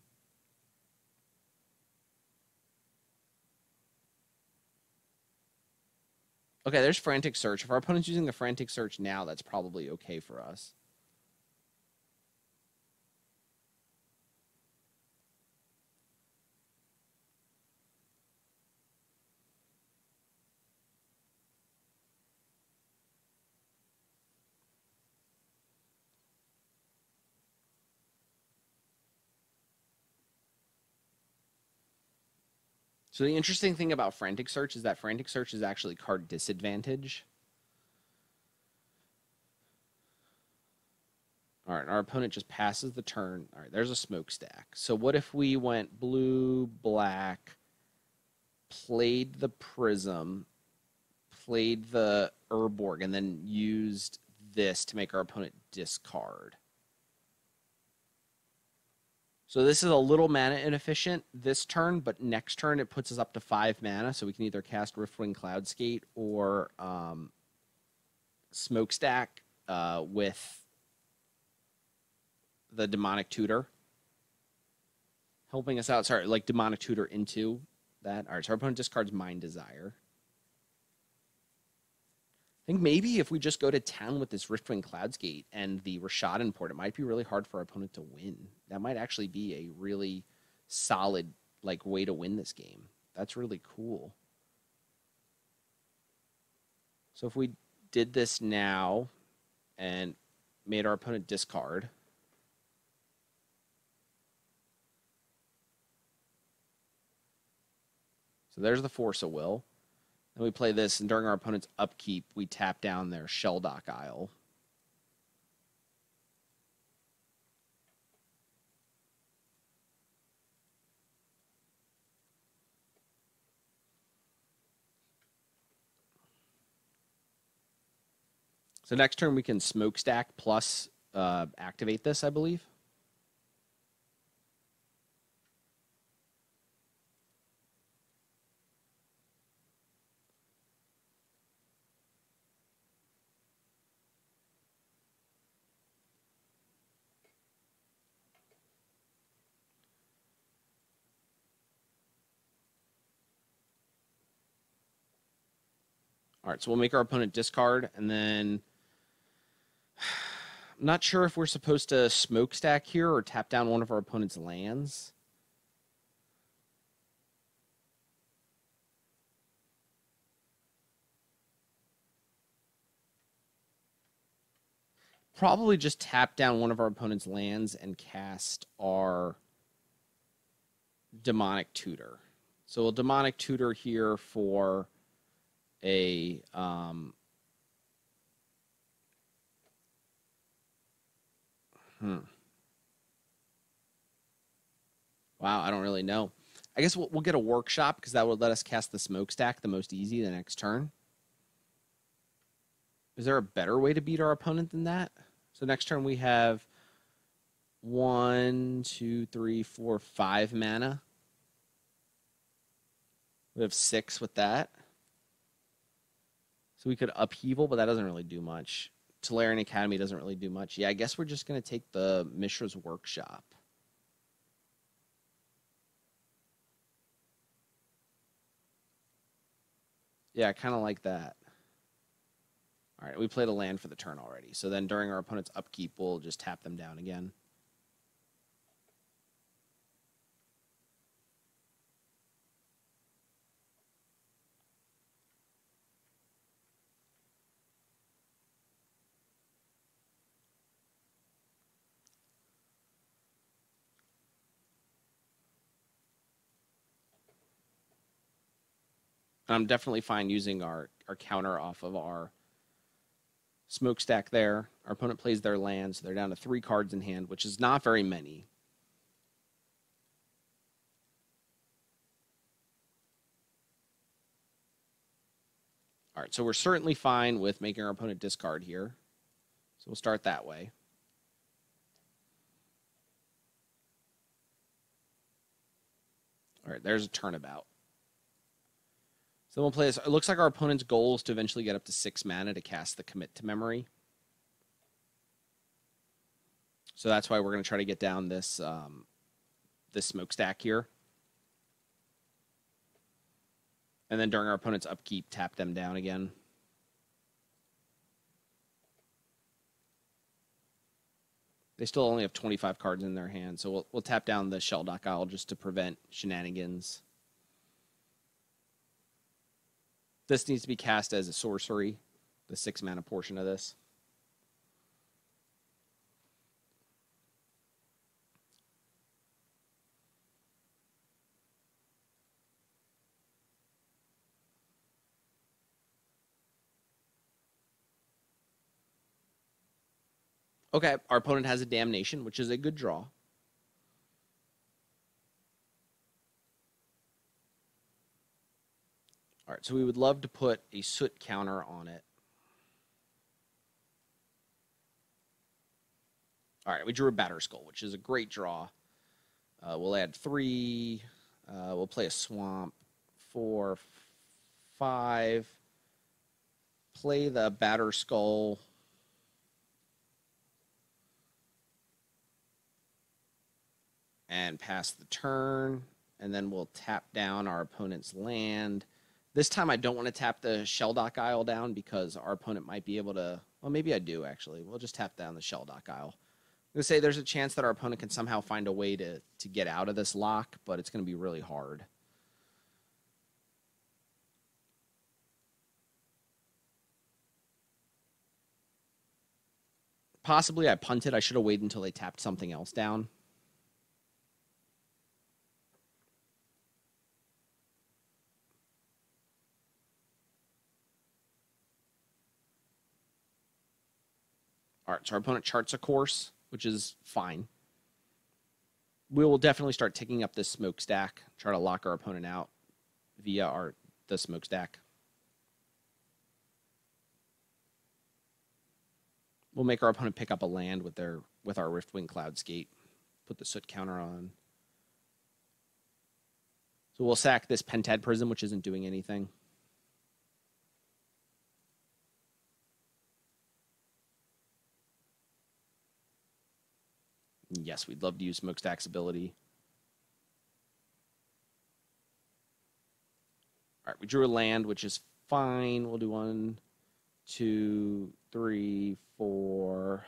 Okay, there's Frantic Search. If our opponent's using the Frantic Search now, that's probably okay for us. So the interesting thing about Frantic Search is that Frantic Search is actually card disadvantage. All right, our opponent just passes the turn. All right, there's a Smokestack. So what if we went blue, black, played the Prism, played the Urborg, and then used this to make our opponent discard? So this is a little mana inefficient this turn, but next turn it puts us up to 5 mana, so we can either cast Riftwing Cloudskate or Smokestack with the Demonic Tutor. Helping us out, sorry, like Demonic Tutor into that. All right, so our opponent discards Mind Desire. I think maybe if we just go to town with this Riftwing Cloudskate and the Rishadan Port, it might be really hard for our opponent to win. That might actually be a really solid way to win this game. That's really cool. So if we did this now and made our opponent discard, so there's the Force of Will. Then we play this, and during our opponent's upkeep, we tap down their Shelldock Isle. So next turn, we can Smokestack plus activate this, I believe. All right, so we'll make our opponent discard, and then I'm not sure if we're supposed to smokestack here or tap down one of our opponent's lands. Probably just tap down one of our opponent's lands and cast our Demonic Tutor. So we'll Demonic Tutor here for a wow, I don't really know. I guess we'll get a workshop because that would let us cast the smokestack the most easy the next turn. Is there a better way to beat our opponent than that? So next turn we have 1, 2, 3, 4, 5 mana. We have 6 with that. So we could Upheaval, but that doesn't really do much. Tolarian Academy doesn't really do much. Yeah, I guess we're just going to take the Mishra's Workshop. Yeah, I kind of like that. All right, we played a land for the turn already. So then during our opponent's upkeep, we'll just tap them down again. And I'm definitely fine using our counter off of our smokestack there. Our opponent plays their land, so they're down to 3 cards in hand, which is not very many. All right, so we're certainly fine with making our opponent discard here. So we'll start that way. All right, there's a turnabout. So we'll play this. It looks like our opponent's goal is to eventually get up to 6 mana to cast the Commit to Memory. So that's why we're going to try to get down this this smokestack here. And then during our opponent's upkeep, tap them down again. They still only have 25 cards in their hand, so we'll tap down the Shelldock Isle just to prevent shenanigans. This needs to be cast as a sorcery, the 6 mana portion of this. Okay, our opponent has a Damnation, which is a good draw. All right, so we would love to put a Soot counter on it. All right, we drew a Batterskull, which is a great draw. We'll add 3. We'll play a Swamp. 4, 5. Play the Batterskull. And pass the turn. And then we'll tap down our opponent's land. This time I don't want to tap the Shelldock Isle down because our opponent might be able to... Well, maybe I do, actually. We'll just tap down the Shelldock Isle. I'm going to say there's a chance that our opponent can somehow find a way to get out of this lock, but it's going to be really hard. Possibly I punted. I should have waited until they tapped something else down. All right, so our opponent charts a course, which is fine. We will definitely start ticking up this smokestack, try to lock our opponent out via the smokestack. We'll make our opponent pick up a land with our Riftwing Cloudskate. Put the soot counter on. So we'll sack this Pentad Prism, which isn't doing anything. Yes, we'd love to use Smokestack's ability. All right, we drew a land, which is fine. We'll do 1, 2, 3, 4,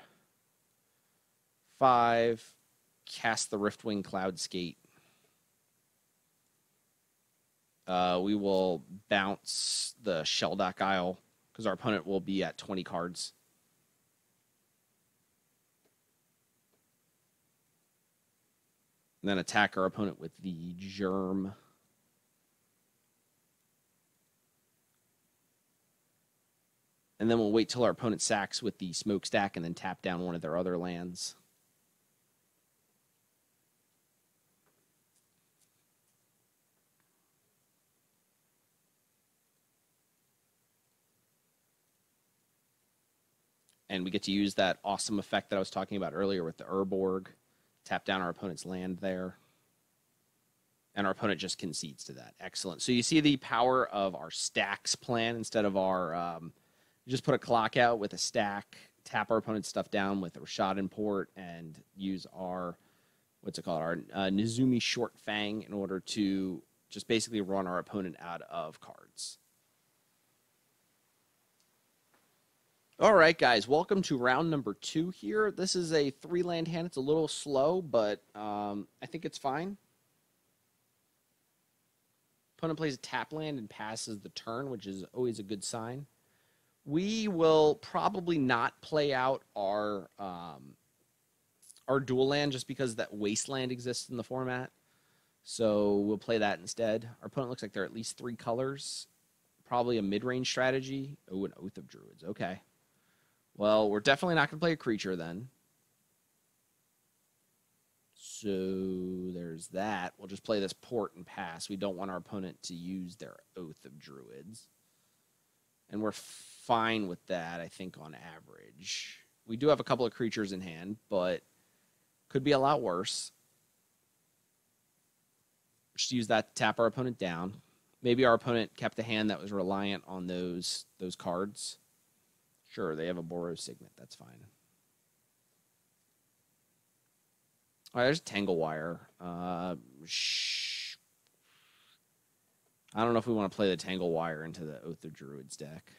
5. Cast the Riftwing Cloudskate. We will bounce the Shelldock Isle because our opponent will be at 20 cards. And then attack our opponent with the Germ. And then we'll wait till our opponent sacks with the Smokestack and then tap down one of their other lands. And we get to use that awesome effect that I was talking about earlier with the Urborg. Tap down our opponent's land there. And our opponent just concedes to that. Excellent. So you see the power of our stacks plan instead of our... just put a clock out with a stack, tap our opponent's stuff down with a Rashad Import, and use our, our Nizumi Short Fang in order to just basically run our opponent out of cards. All right, guys, welcome to round number 2 here. This is a 3-land hand. It's a little slow, but I think it's fine. Opponent plays a tap land and passes the turn, which is always a good sign. We will probably not play out our dual land just because that wasteland exists in the format. So we'll play that instead. Our opponent looks like they're at least 3 colors. Probably a mid-range strategy. Oh, an Oath of Druids. Okay. Well, we're definitely not going to play a creature then. So there's that. We'll just play this port and pass. We don't want our opponent to use their Oath of Druids. And we're fine with that, I think, on average. We do have a couple of creatures in hand, but could be a lot worse. Just use that to tap our opponent down. Maybe our opponent kept a hand that was reliant on those cards. Sure, they have a Boros Signet. That's fine. All right, there's a Tangle Wire. I don't know if we want to play the Tangle Wire into the Oath of Druids deck.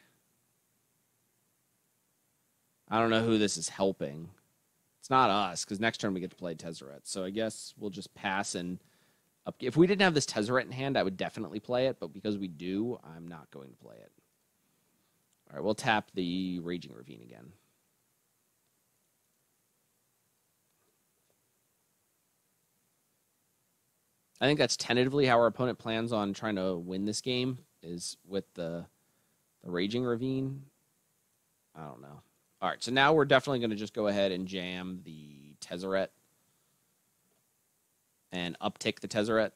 I don't know who this is helping. It's not us, because next turn we get to play Tezzeret. So I guess we'll just pass and... If we didn't have this Tezzeret in hand, I would definitely play it, but because we do, I'm not going to play it. All right, we'll tap the Raging Ravine again. I think that's tentatively how our opponent plans on trying to win this game, is with the Raging Ravine. I don't know. All right, so now we're definitely going to just go ahead and jam the Tezzeret and uptick the Tezzeret.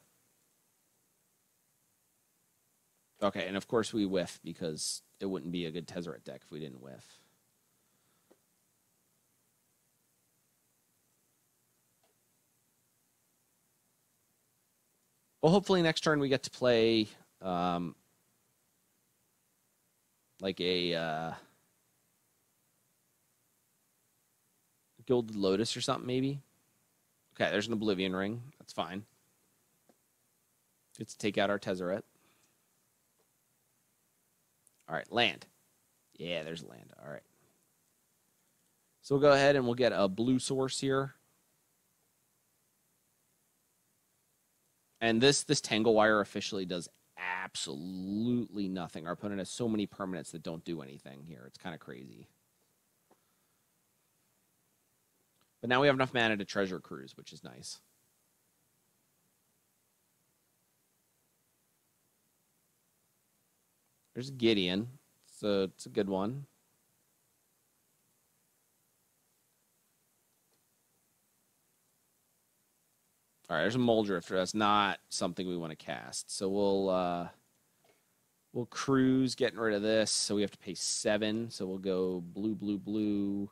Okay, and of course we whiff because it wouldn't be a good Tezzeret deck if we didn't whiff. Well, hopefully next turn we get to play like a Gilded Lotus or something, maybe. Okay, there's an Oblivion Ring. That's fine. Get to take out our Tezzeret. All right, land. Yeah, there's land. All right. So we'll go ahead and we'll get a blue source here. And this Tangle Wire officially does absolutely nothing. Our opponent has so many permanents that don't do anything here. It's kind of crazy. But now we have enough mana to Treasure Cruise, which is nice. There's Gideon. So it's a good one. All right, there's a Muldrifter. That's not something we want to cast. So we'll cruise getting rid of this. So we have to pay 7. So we'll go blue, blue, blue.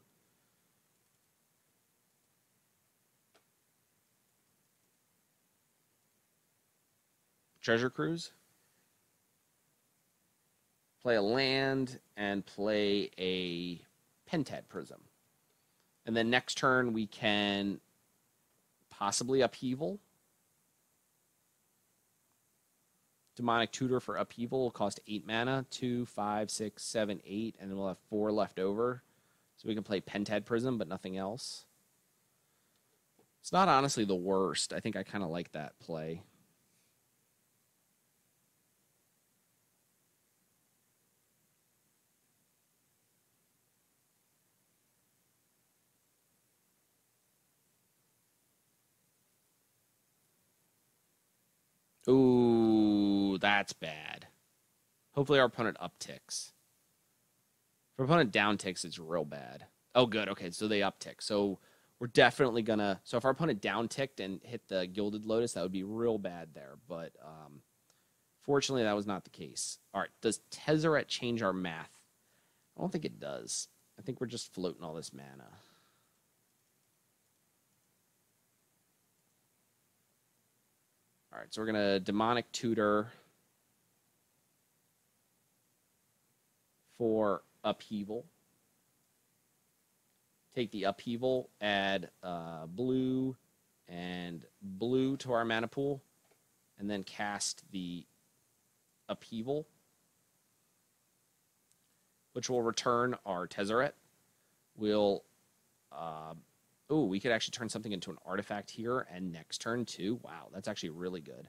Treasure Cruise. Play a land and play a Pentad Prism. And then next turn we can possibly Upheaval. Demonic Tutor for Upheaval will cost 8 mana, 2, 5, 6, 7, 8, and then we'll have 4 left over. So we can play Pentad Prism, but nothing else. It's not honestly the worst. I think I kind of like that play. Ooh, that's bad. Hopefully our opponent upticks. If our opponent downticks, it's real bad. Oh, good. Okay, so they uptick. So we're definitely going to... So if our opponent downticked and hit the Gilded Lotus, that would be real bad there. But fortunately, that was not the case. All right, does Tezzeret change our math? I don't think it does. I think we're just floating all this mana. All right, so we're going to Demonic Tutor for Upheaval. Take the Upheaval, add blue and blue to our mana pool, and then cast the Upheaval, which will return our Tezzeret. We'll... oh, we could actually turn something into an artifact here, and next turn too. Wow, that's actually really good.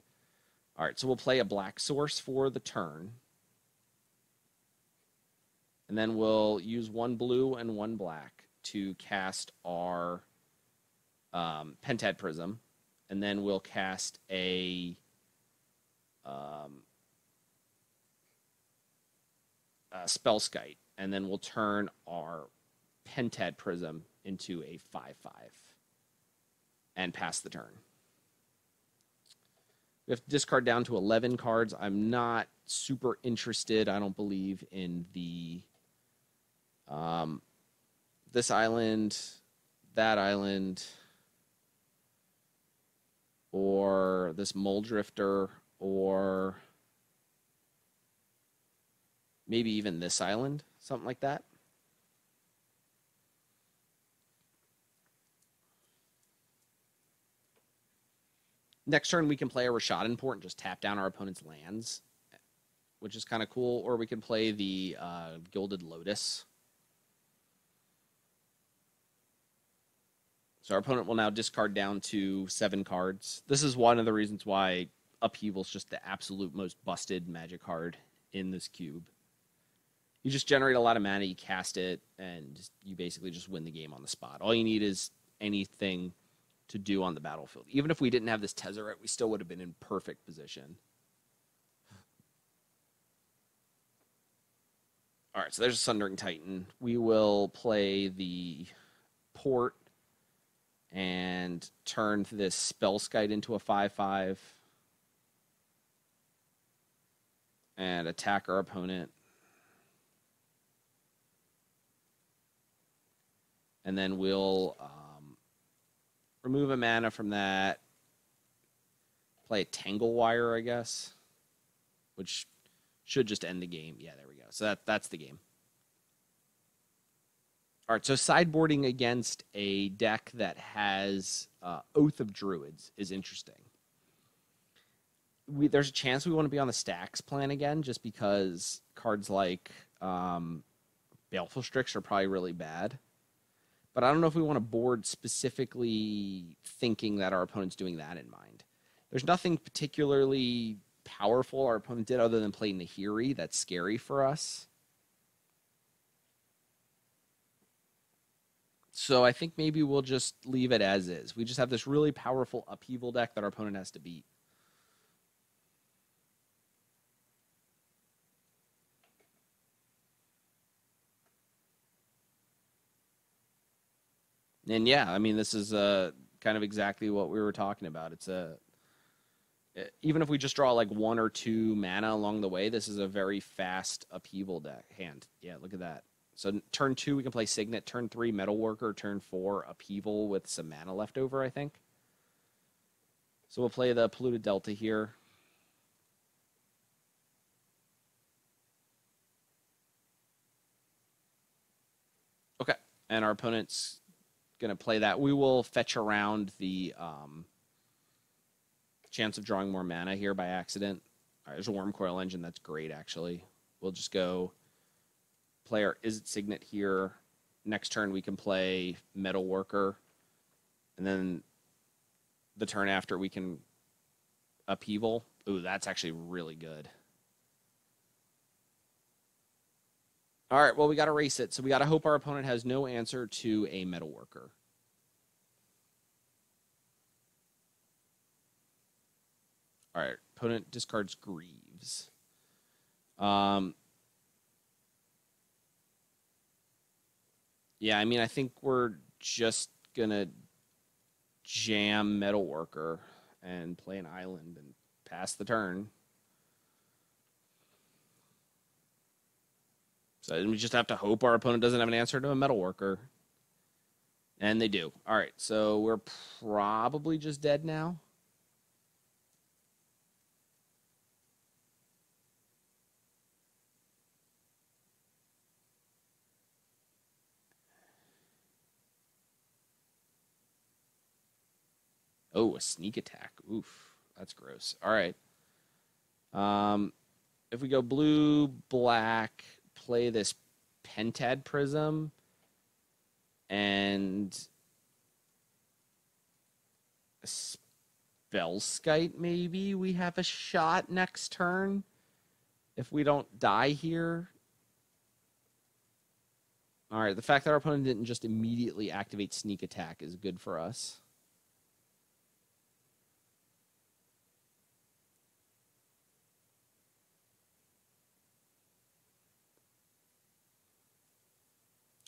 All right, so we'll play a black source for the turn. And then we'll use 1 blue and 1 black to cast our Pentad Prism. And then we'll cast a Spellskite. And then we'll turn our Pentad Prism into a 5/5 and pass the turn. We have to discard down to 11 cards. I'm not super interested, I don't believe, in the this island, that island, or this Mole Drifter, or maybe even this island, something like that. Next turn, we can play a Rashadan Port and just tap down our opponent's lands, which is kind of cool. Or we can play the Gilded Lotus. So our opponent will now discard down to 7 cards. This is one of the reasons why Upheaval is just the absolute most busted Magic card in this cube. You just generate a lot of mana, you cast it, and you basically just win the game on the spot. All you need is anything to do on the battlefield. Even if we didn't have this Tezzeret, we still would have been in perfect position. All right, so there's a Sundering Titan. We will play the Port and turn this Spellskite into a 5/5 and attack our opponent. And then we'll remove a mana from that. Play a Tangle Wire, I guess, which should just end the game. Yeah, there we go. So that's the game. All right, so sideboarding against a deck that has Oath of Druids is interesting. There's a chance we want to be on the stacks plan again, just because cards like Baleful Strix are probably really bad. But I don't know if we want to board specifically thinking that our opponent's doing that in mind. There's nothing particularly powerful our opponent did other than play Nahiri that's scary for us. So I think maybe we'll just leave it as is. We just have this really powerful Upheaval deck that our opponent has to beat. And yeah, I mean, this is kind of exactly what we were talking about. It's even if we just draw like 1 or 2 mana along the way, this is a very fast Upheaval deck hand. Yeah, look at that. So turn 2, we can play Signet. Turn 3, Metalworker. Turn 4, Upheaval with some mana left over, I think. So we'll play the Polluted Delta here. And our opponent's going to play that. We will fetch around the chance of drawing more mana here by accident. All right, there's a Worm Coil Engine. That's great, actually. We'll just go play our Izzet Signet here. Next turn, we can play Metal Worker. And then the turn after, we can Upheaval. Ooh, that's actually really good. All right, well, we got to race it. So we got to hope our opponent has no answer to a Metal Worker. All right, opponent discards Greaves. Yeah, I mean, I think we're just going to jam Metal Worker and play an island and pass the turn. So we just have to hope our opponent doesn't have an answer to a Metal Worker. And they do. All right, so we're probably just dead now. Oh, a sneak attack. Oof, that's gross. All right. If we go blue, black, play this Pentad Prism and a Spellskite, maybe we have a shot next turn if we don't die here. All right, the fact that our opponent didn't just immediately activate sneak attack is good for us.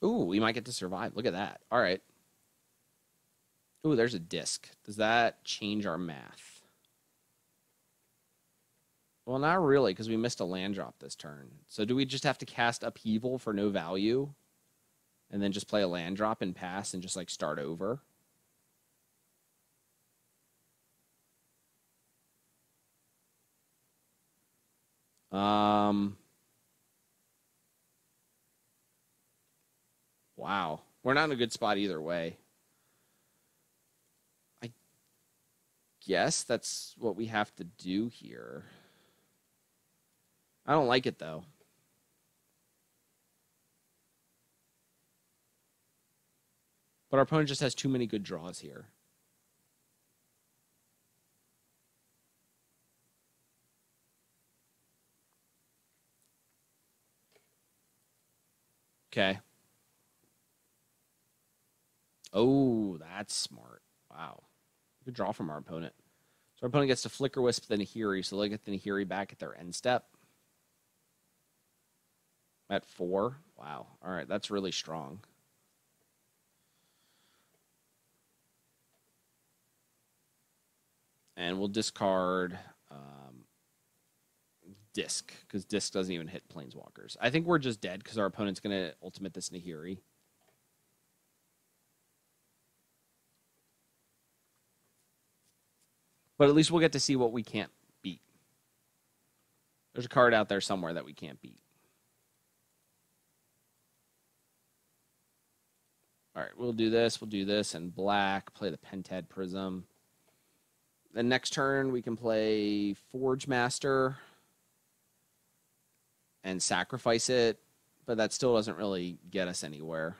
Ooh, we might get to survive. Look at that. All right. Ooh, there's a disc. Does that change our math? Well, not really, because we missed a land drop this turn. So do we just have to cast Upheaval for no value and then just play a land drop and pass and just, like, start over? Wow. We're not in a good spot either way. I guess that's what we have to do here. I don't like it, though. But our opponent just has too many good draws here. Okay. Oh, that's smart. Wow. Good draw from our opponent. So our opponent gets to Flicker Wisp the Nahiri, so they'll get the Nahiri back at their end step. At 4. Wow. All right, that's really strong. And we'll discard Disc, because Disc doesn't even hit Planeswalkers. I think we're just dead because our opponent's going to ultimate this Nahiri. But at least we'll get to see what we can't beat. There's a card out there somewhere that we can't beat. All right, we'll do this, and black, play the Pentad Prism. The next turn, we can play Forge Master and sacrifice it, but that still doesn't really get us anywhere.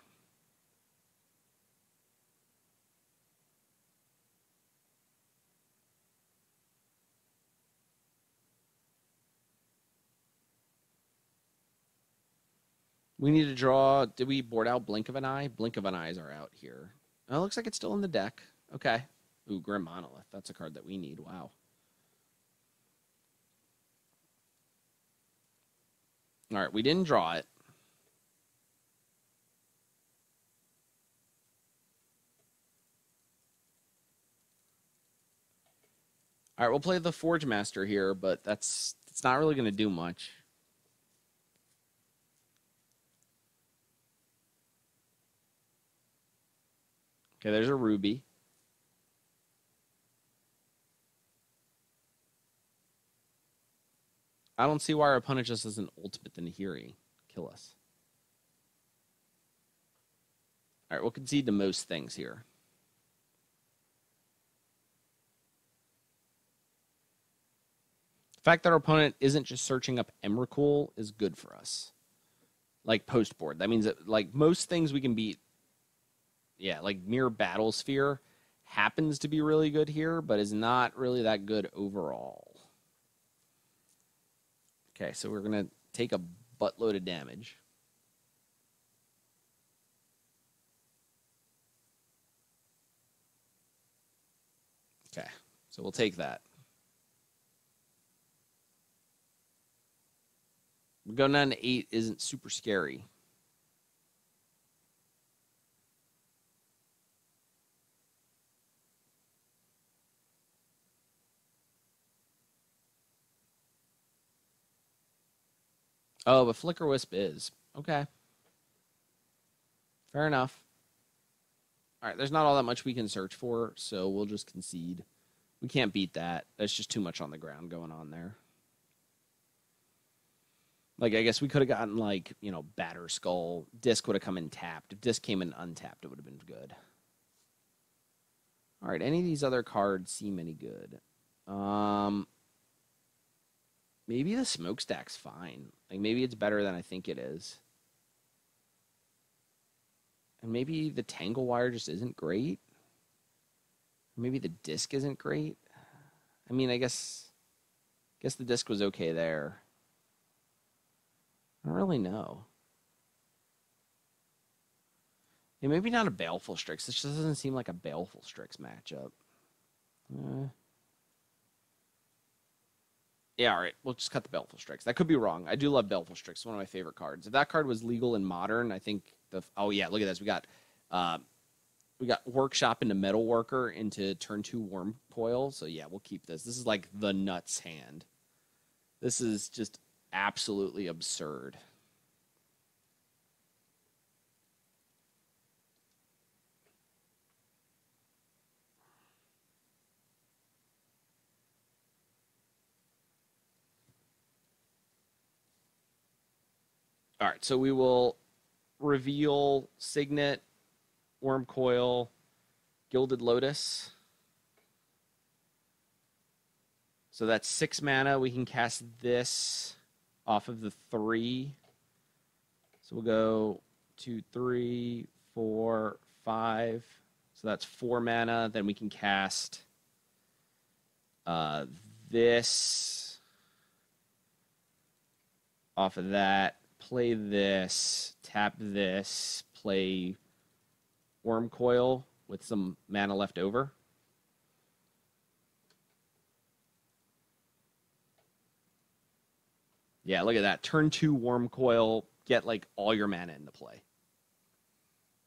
We need to draw. Did we board out Blink of an Eye? Blink of an Eyes are out here. Oh, it looks like it's still in the deck. Okay. Ooh, Grim Monolith. That's a card that we need. Wow. All right, we didn't draw it. All right, we'll play the Forge Master here, but it's not really going to do much. Okay, there's a Ruby. I don't see why our opponent just doesn't ultimate the Nahiri. Kill us. All right, we'll concede to most things here. The fact that our opponent isn't just searching up Emrakul is good for us. Like post board. That means that like most things we can beat. Yeah, like Mirror Battlesphere happens to be really good here, but is not really that good overall. Okay, so we're going to take a buttload of damage. Okay, so we'll take that. Going down to 8 isn't super scary. Oh, but Flicker Wisp is. Okay. Fair enough. All right, there's not all that much we can search for, so we'll just concede. We can't beat that. That's just too much on the ground going on there. Like, I guess we could have gotten, like, you know, Batter Skull. Disc would have come in tapped. If Disc came in untapped, it would have been good. All right, any of these other cards seem any good? Maybe the Smokestack's fine. Like, maybe it's better than I think it is. And maybe the Tangle Wire just isn't great. Maybe the Disc isn't great. I mean, I guess the Disc was okay there. I don't really know. Yeah, maybe not a Baleful Strix. This just doesn't seem like a Baleful Strix matchup. Yeah, all right. We'll just cut the Baleful Strix. That could be wrong. I do love Baleful Strix. It's one of my favorite cards. If that card was legal in Modern, I think the... Oh, yeah, look at this. We got Workshop into Metalworker into turn 2 Worm Coil. So, yeah, we'll keep this. This is like the nuts hand. This is just absolutely absurd. All right, so we will reveal Signet, Worm Coil, Gilded Lotus. So that's 6 mana. We can cast this off of the 3. So we'll go 2, 3, 4, 5. So that's 4 mana. Then we can cast this off of that. Play this. Tap this. Play Worm Coil with some mana left over. Yeah, look at that. Turn 2 Worm Coil. Get like all your mana into play.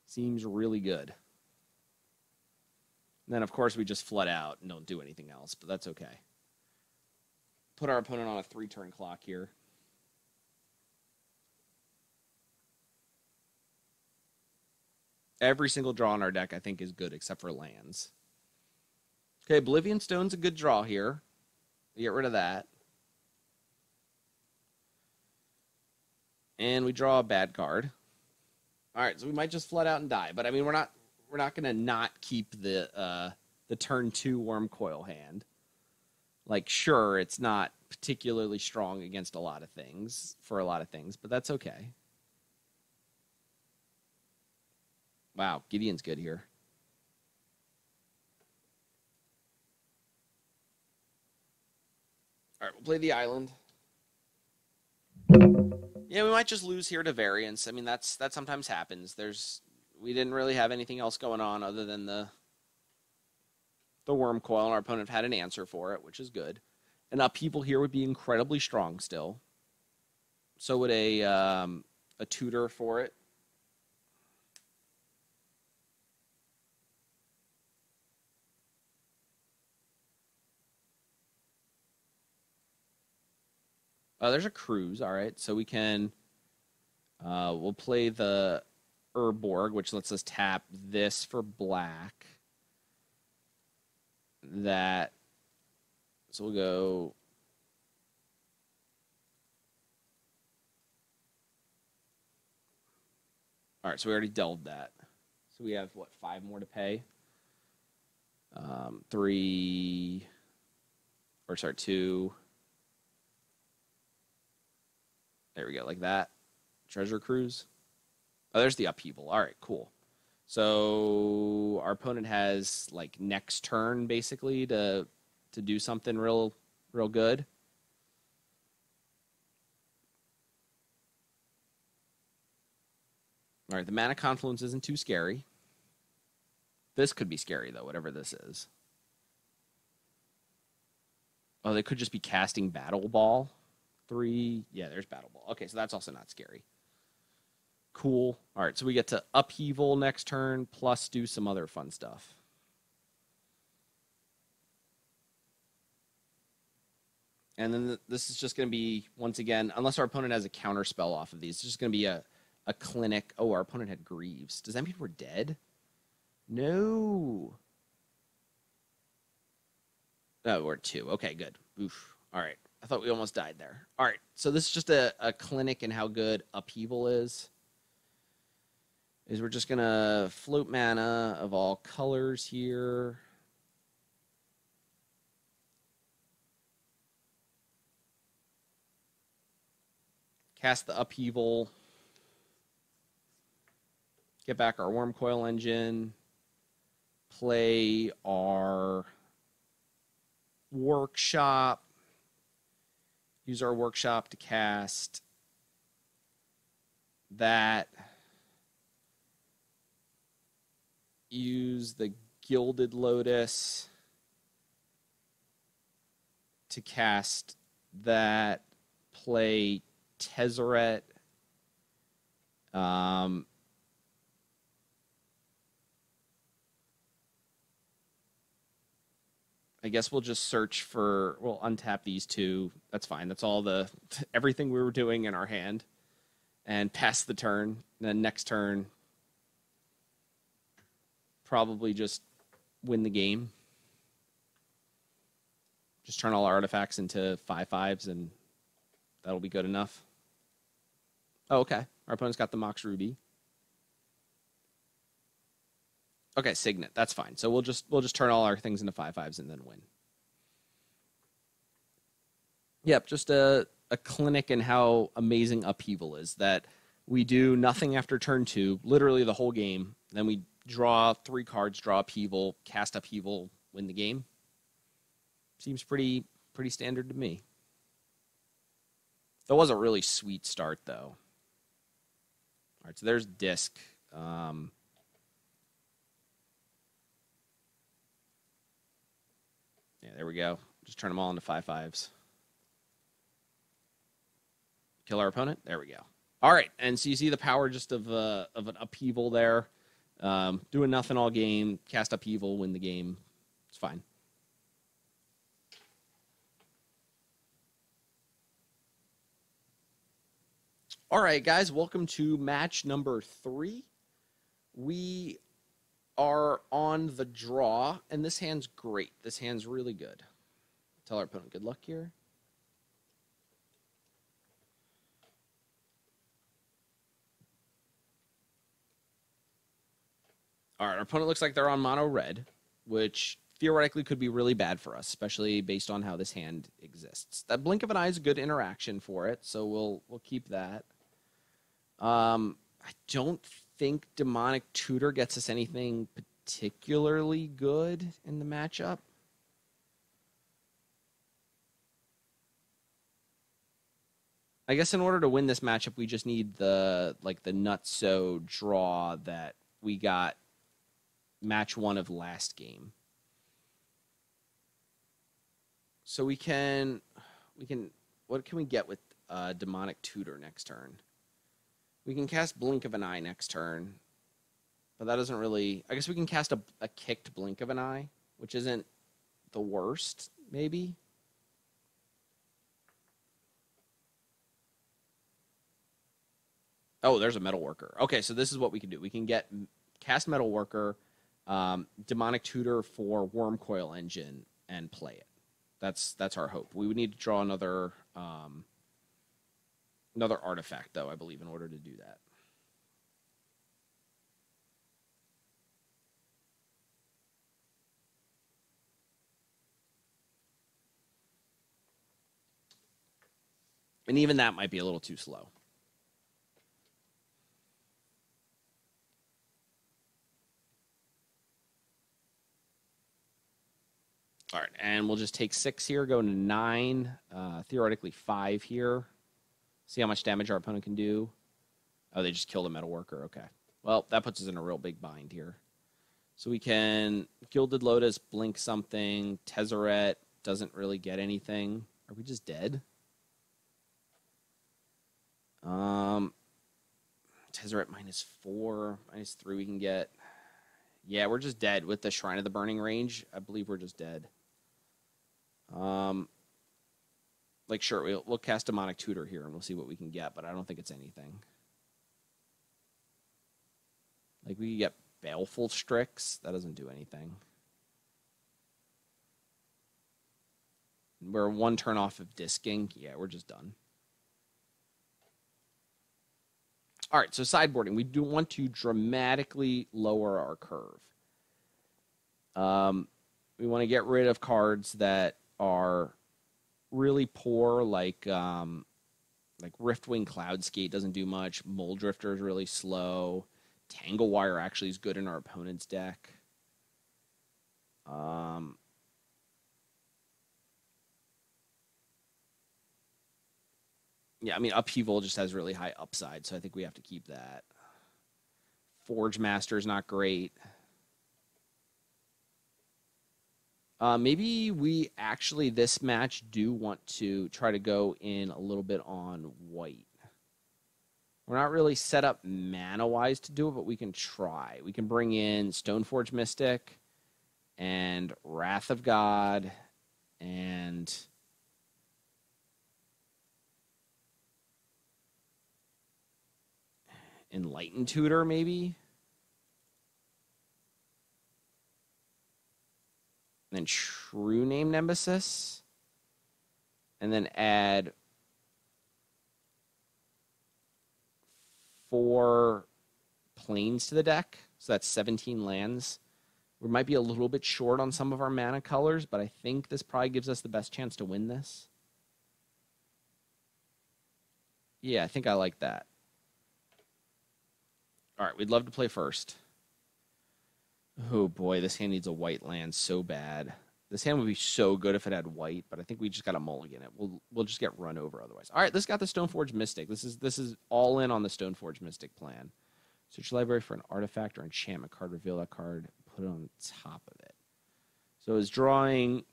Seems really good. And then, of course, we just flood out and don't do anything else, but that's okay. Put our opponent on a 3-turn clock here. Every single draw in our deck, I think, is good, except for lands. Okay, Oblivion Stone's a good draw here. We get rid of that. And we draw a bad card. All right, so we might just flood out and die. But, I mean, we're not going to not keep the turn 2 Worm Coil hand. Like, sure, it's not particularly strong against a lot of things, but that's okay. Wow, Gideon's good here. All right, we'll play the island. Yeah, we might just lose here to variance. I mean, that sometimes happens. We didn't really have anything else going on other than the Worm Coil, and our opponent had an answer for it, which is good. An upheaval here would be incredibly strong still. So would a tutor for it. There's a cruise, all right. So we can, we'll play the Urborg, which lets us tap this for black. That, so we'll go, all right, so we already delved that. So we have, what, 5 more to pay? 3, or sorry, 2. There we go, like that. Treasure Cruise. Oh, there's the upheaval. All right, cool. So our opponent has like next turn basically to do something real good. All right, the Mana Confluence isn't too scary. This could be scary though, whatever this is. Oh, they could just be casting Battle Ball. 3. Yeah, there's Battle Ball. Okay, so that's also not scary. Cool. All right, so we get to upheaval next turn, plus do some other fun stuff. And then this is just going to be, once again, unless our opponent has a counter spell off of these, it's just going to be a clinic. Oh, our opponent had Greaves. Does that mean we're dead? No. Oh, we're 2. Okay, good. Oof. All right. I thought we almost died there. All right, so this is just a clinic in how good upheaval is we're just going to float mana of all colors here. Cast the upheaval. Get back our Wormcoil Engine. Play our Workshop. Use our Workshop to cast that. Use the Gilded Lotus to cast that. Play Tezzeret. I guess we'll just search for, we'll untap these 2. That's fine. That's all everything we were doing in our hand. And pass the turn. And then next turn, probably just win the game. Just turn all our artifacts into 5/5s and that'll be good enough. Oh, okay. Our opponent's got the Mox Ruby. Okay, Signet. That's fine. So we'll just turn all our things into 5/5s and then win. Yep, just a clinic in how amazing upheaval is. That we do nothing after turn 2, literally the whole game. Then we draw 3 cards, draw upheaval, cast upheaval, win the game. Seems pretty standard to me. That was a really sweet start, though. All right, so there's Disc. Yeah, there we go. Just turn them all into 5/5s. Kill our opponent. There we go. All right, and so you see the power just of an upheaval there. Doing nothing all game, cast upheaval, win the game. It's fine. All right, guys, welcome to match number 3. We are on the draw, and this hand's great. This hand's really good. Tell our opponent good luck here. All right, our opponent looks like they're on mono red, which theoretically could be really bad for us, especially based on how this hand exists. That Blink of an Eye is a good interaction for it, so we'll keep that. I don't think Demonic Tutor gets us anything particularly good in the matchup. I guess in order to win this matchup, we just need the nutso draw that we got match 1 of last game. So we can what can we get with Demonic Tutor next turn? We can cast Blink of an Eye next turn, but that doesn't really... I guess we can cast a kicked Blink of an Eye, which isn't the worst, maybe. Oh, there's a Metalworker. Okay, so this is what we can do. We can cast Metalworker, Demonic Tutor for Wormcoil Engine, and play it. That's our hope. We would need to draw another artifact, though, I believe, in order to do that. And even that might be a little too slow. All right, and we'll just take 6 here, go into 9, theoretically 5 here. See how much damage our opponent can do. Oh, they just killed a metalworker. Okay. Well, that puts us in a real big bind here. So we can Gilded Lotus, blink something. Tezzeret doesn't really get anything. Are we just dead? Tezzeret -4, -3 we can get. Yeah, we're just dead with the Shrine of the Burning range. I believe we're just dead. Like, sure, we'll cast Demonic Tutor here, and we'll see what we can get, but I don't think it's anything. Like, we get Baleful Strix. That doesn't do anything. We're 1 turn off of disking. Yeah, we're just done. All right, so sideboarding. We do want to dramatically lower our curve. We want to get rid of cards that are really poor, like Riftwing Cloudskate doesn't do much. Mole Drifter is really slow. Tanglewire actually is good in our opponent's deck. Yeah, I mean, Upheaval just has really high upside, so I think we have to keep that. Forge Master is not great. Maybe we actually, this match, do want to try to go in a little bit on white. We're not really set up mana-wise to do it, but we can try. We can bring in Stoneforge Mystic and Wrath of God and Enlightened Tutor, maybe? And then True Name Nemesis. And then add 4 planes to the deck. So that's 17 lands. We might be a little bit short on some of our mana colors, but I think this probably gives us the best chance to win this. Yeah, I think I like that. All right, we'd love to play first. Oh boy, this hand needs a white land so bad. This hand would be so good if it had white, but I think we just got to mulligan it. We'll just get run over otherwise. All right, this got the Stoneforge Mystic. This is all in on the Stoneforge Mystic plan. Search your library for an artifact or enchantment card. Reveal that card. Put it on top of it. So is drawing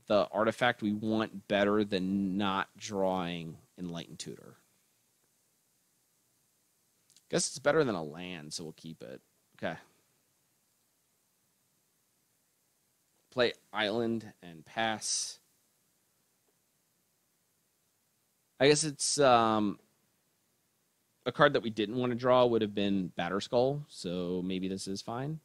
the artifact we want better than not drawing Enlightened Tutor? Guess it's better than a land, so we'll keep it. Okay. Play Island and pass. I guess it's a card that we didn't want to draw would have been Batterskull, so maybe this is fine.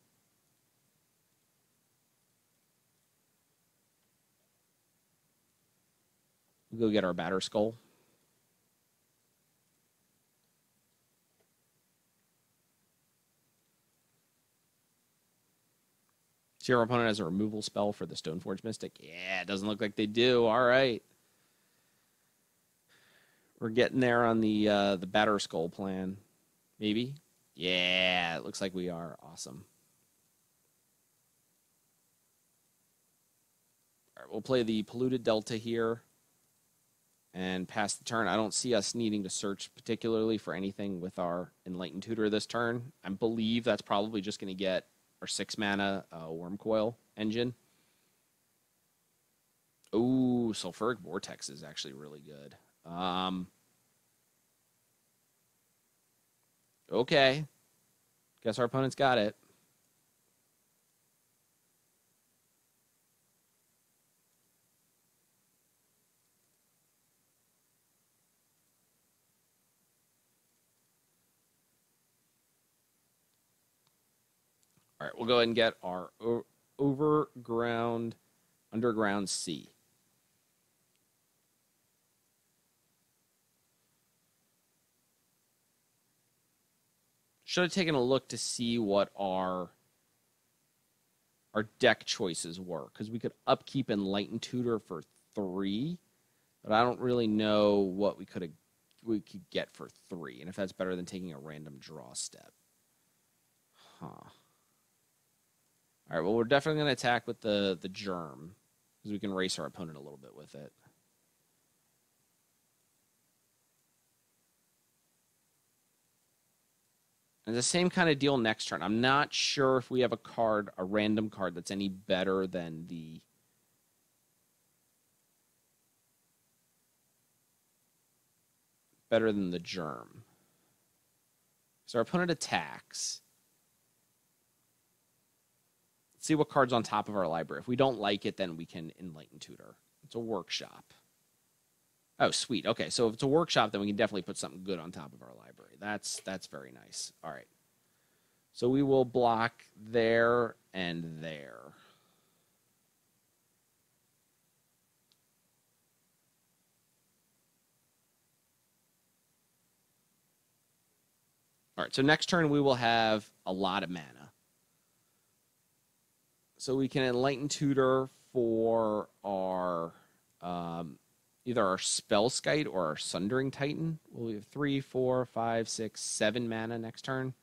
We'll go get our Batterskull. See, our opponent has a removal spell for the Stoneforge Mystic. Yeah, it doesn't look like they do. All right. We're getting there on the Batterskull plan. Maybe? Yeah, it looks like we are. Awesome. All right, we'll play the Polluted Delta here and pass the turn. I don't see us needing to search particularly for anything with our Enlightened Tutor this turn. I believe that's probably just going to get our 6-mana Wormcoil engine. Ooh, Sulfuric Vortex is actually really good. Okay. Guess our opponent's got it. All right, we'll go ahead and get our Underground Sea. Should have taken a look to see what our deck choices were, because we could upkeep Enlightened Tutor for 3, But I don't really know what we could get for 3, and if that's better than taking a random draw step. Huh. All right, well, we're definitely going to attack with the germ, because we can race our opponent a little bit with it. And the same kind of deal next turn. I'm not sure if we have a random card that's any better than the germ. So our opponent attacks. Let's see what card's on top of our library. If we don't like it, then we can Enlighten Tutor. It's a workshop. Oh, sweet. Okay, so if it's a workshop, then we can definitely put something good on top of our library. That's very nice. All right. So we will block there and there. All right, so next turn we will have a lot of mana. So we can Enlighten Tutor for our either our Spellskite or our Sundering Titan. We'll have 3, 4, 5, 6, 7 mana next turn.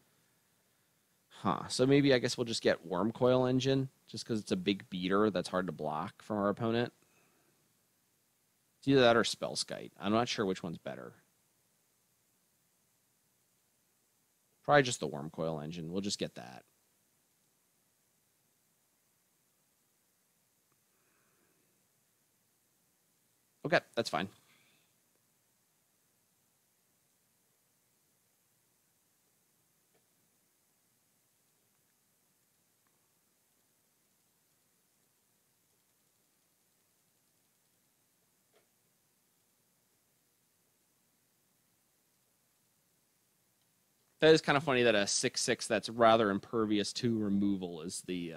Huh. So maybe I guess we'll just get Wormcoil Engine, just because it's a big beater that's hard to block from our opponent. It's either that or Spellskite. I'm not sure which one's better. Probably just the Wormcoil Engine. We'll just get that. Okay, that's fine. That is kind of funny that a 6/6 that's rather impervious to removal is the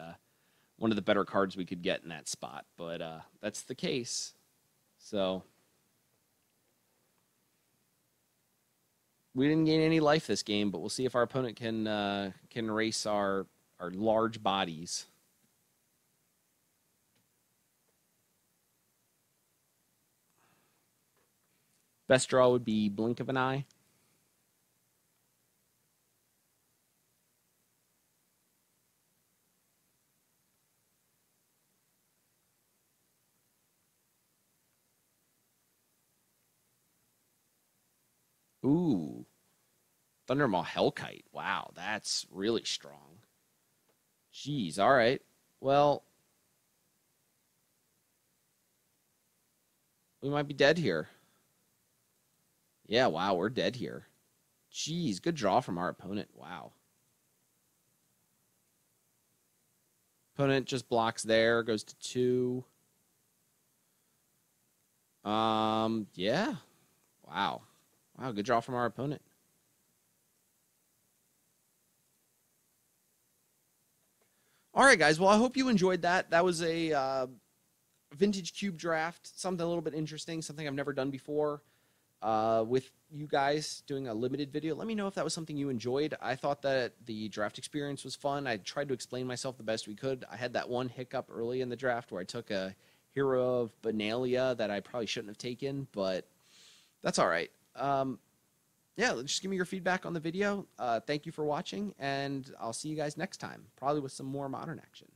one of the better cards we could get in that spot. But that's the case. So we didn't gain any life this game, but we'll see if our opponent can race our large bodies. Best draw would be Blink of an Eye. Ooh. Thundermaw Hellkite. Wow, that's really strong. Jeez, all right. Well, we might be dead here. Yeah, wow, we're dead here. Jeez, good draw from our opponent. Wow. Opponent just blocks there, goes to 2. Yeah. Wow. Wow, good draw from our opponent. All right, guys. Well, I hope you enjoyed that. That was a vintage cube draft, something a little bit interesting, something I've never done before with you guys doing a limited video. Let me know if that was something you enjoyed. I thought that the draft experience was fun. I tried to explain myself the best we could. I had that one hiccup early in the draft where I took a Hero of Benalia that I probably shouldn't have taken, but that's all right. Yeah, just give me your feedback on the video. Thank you for watching, and I'll see you guys next time, probably with some more Modern action.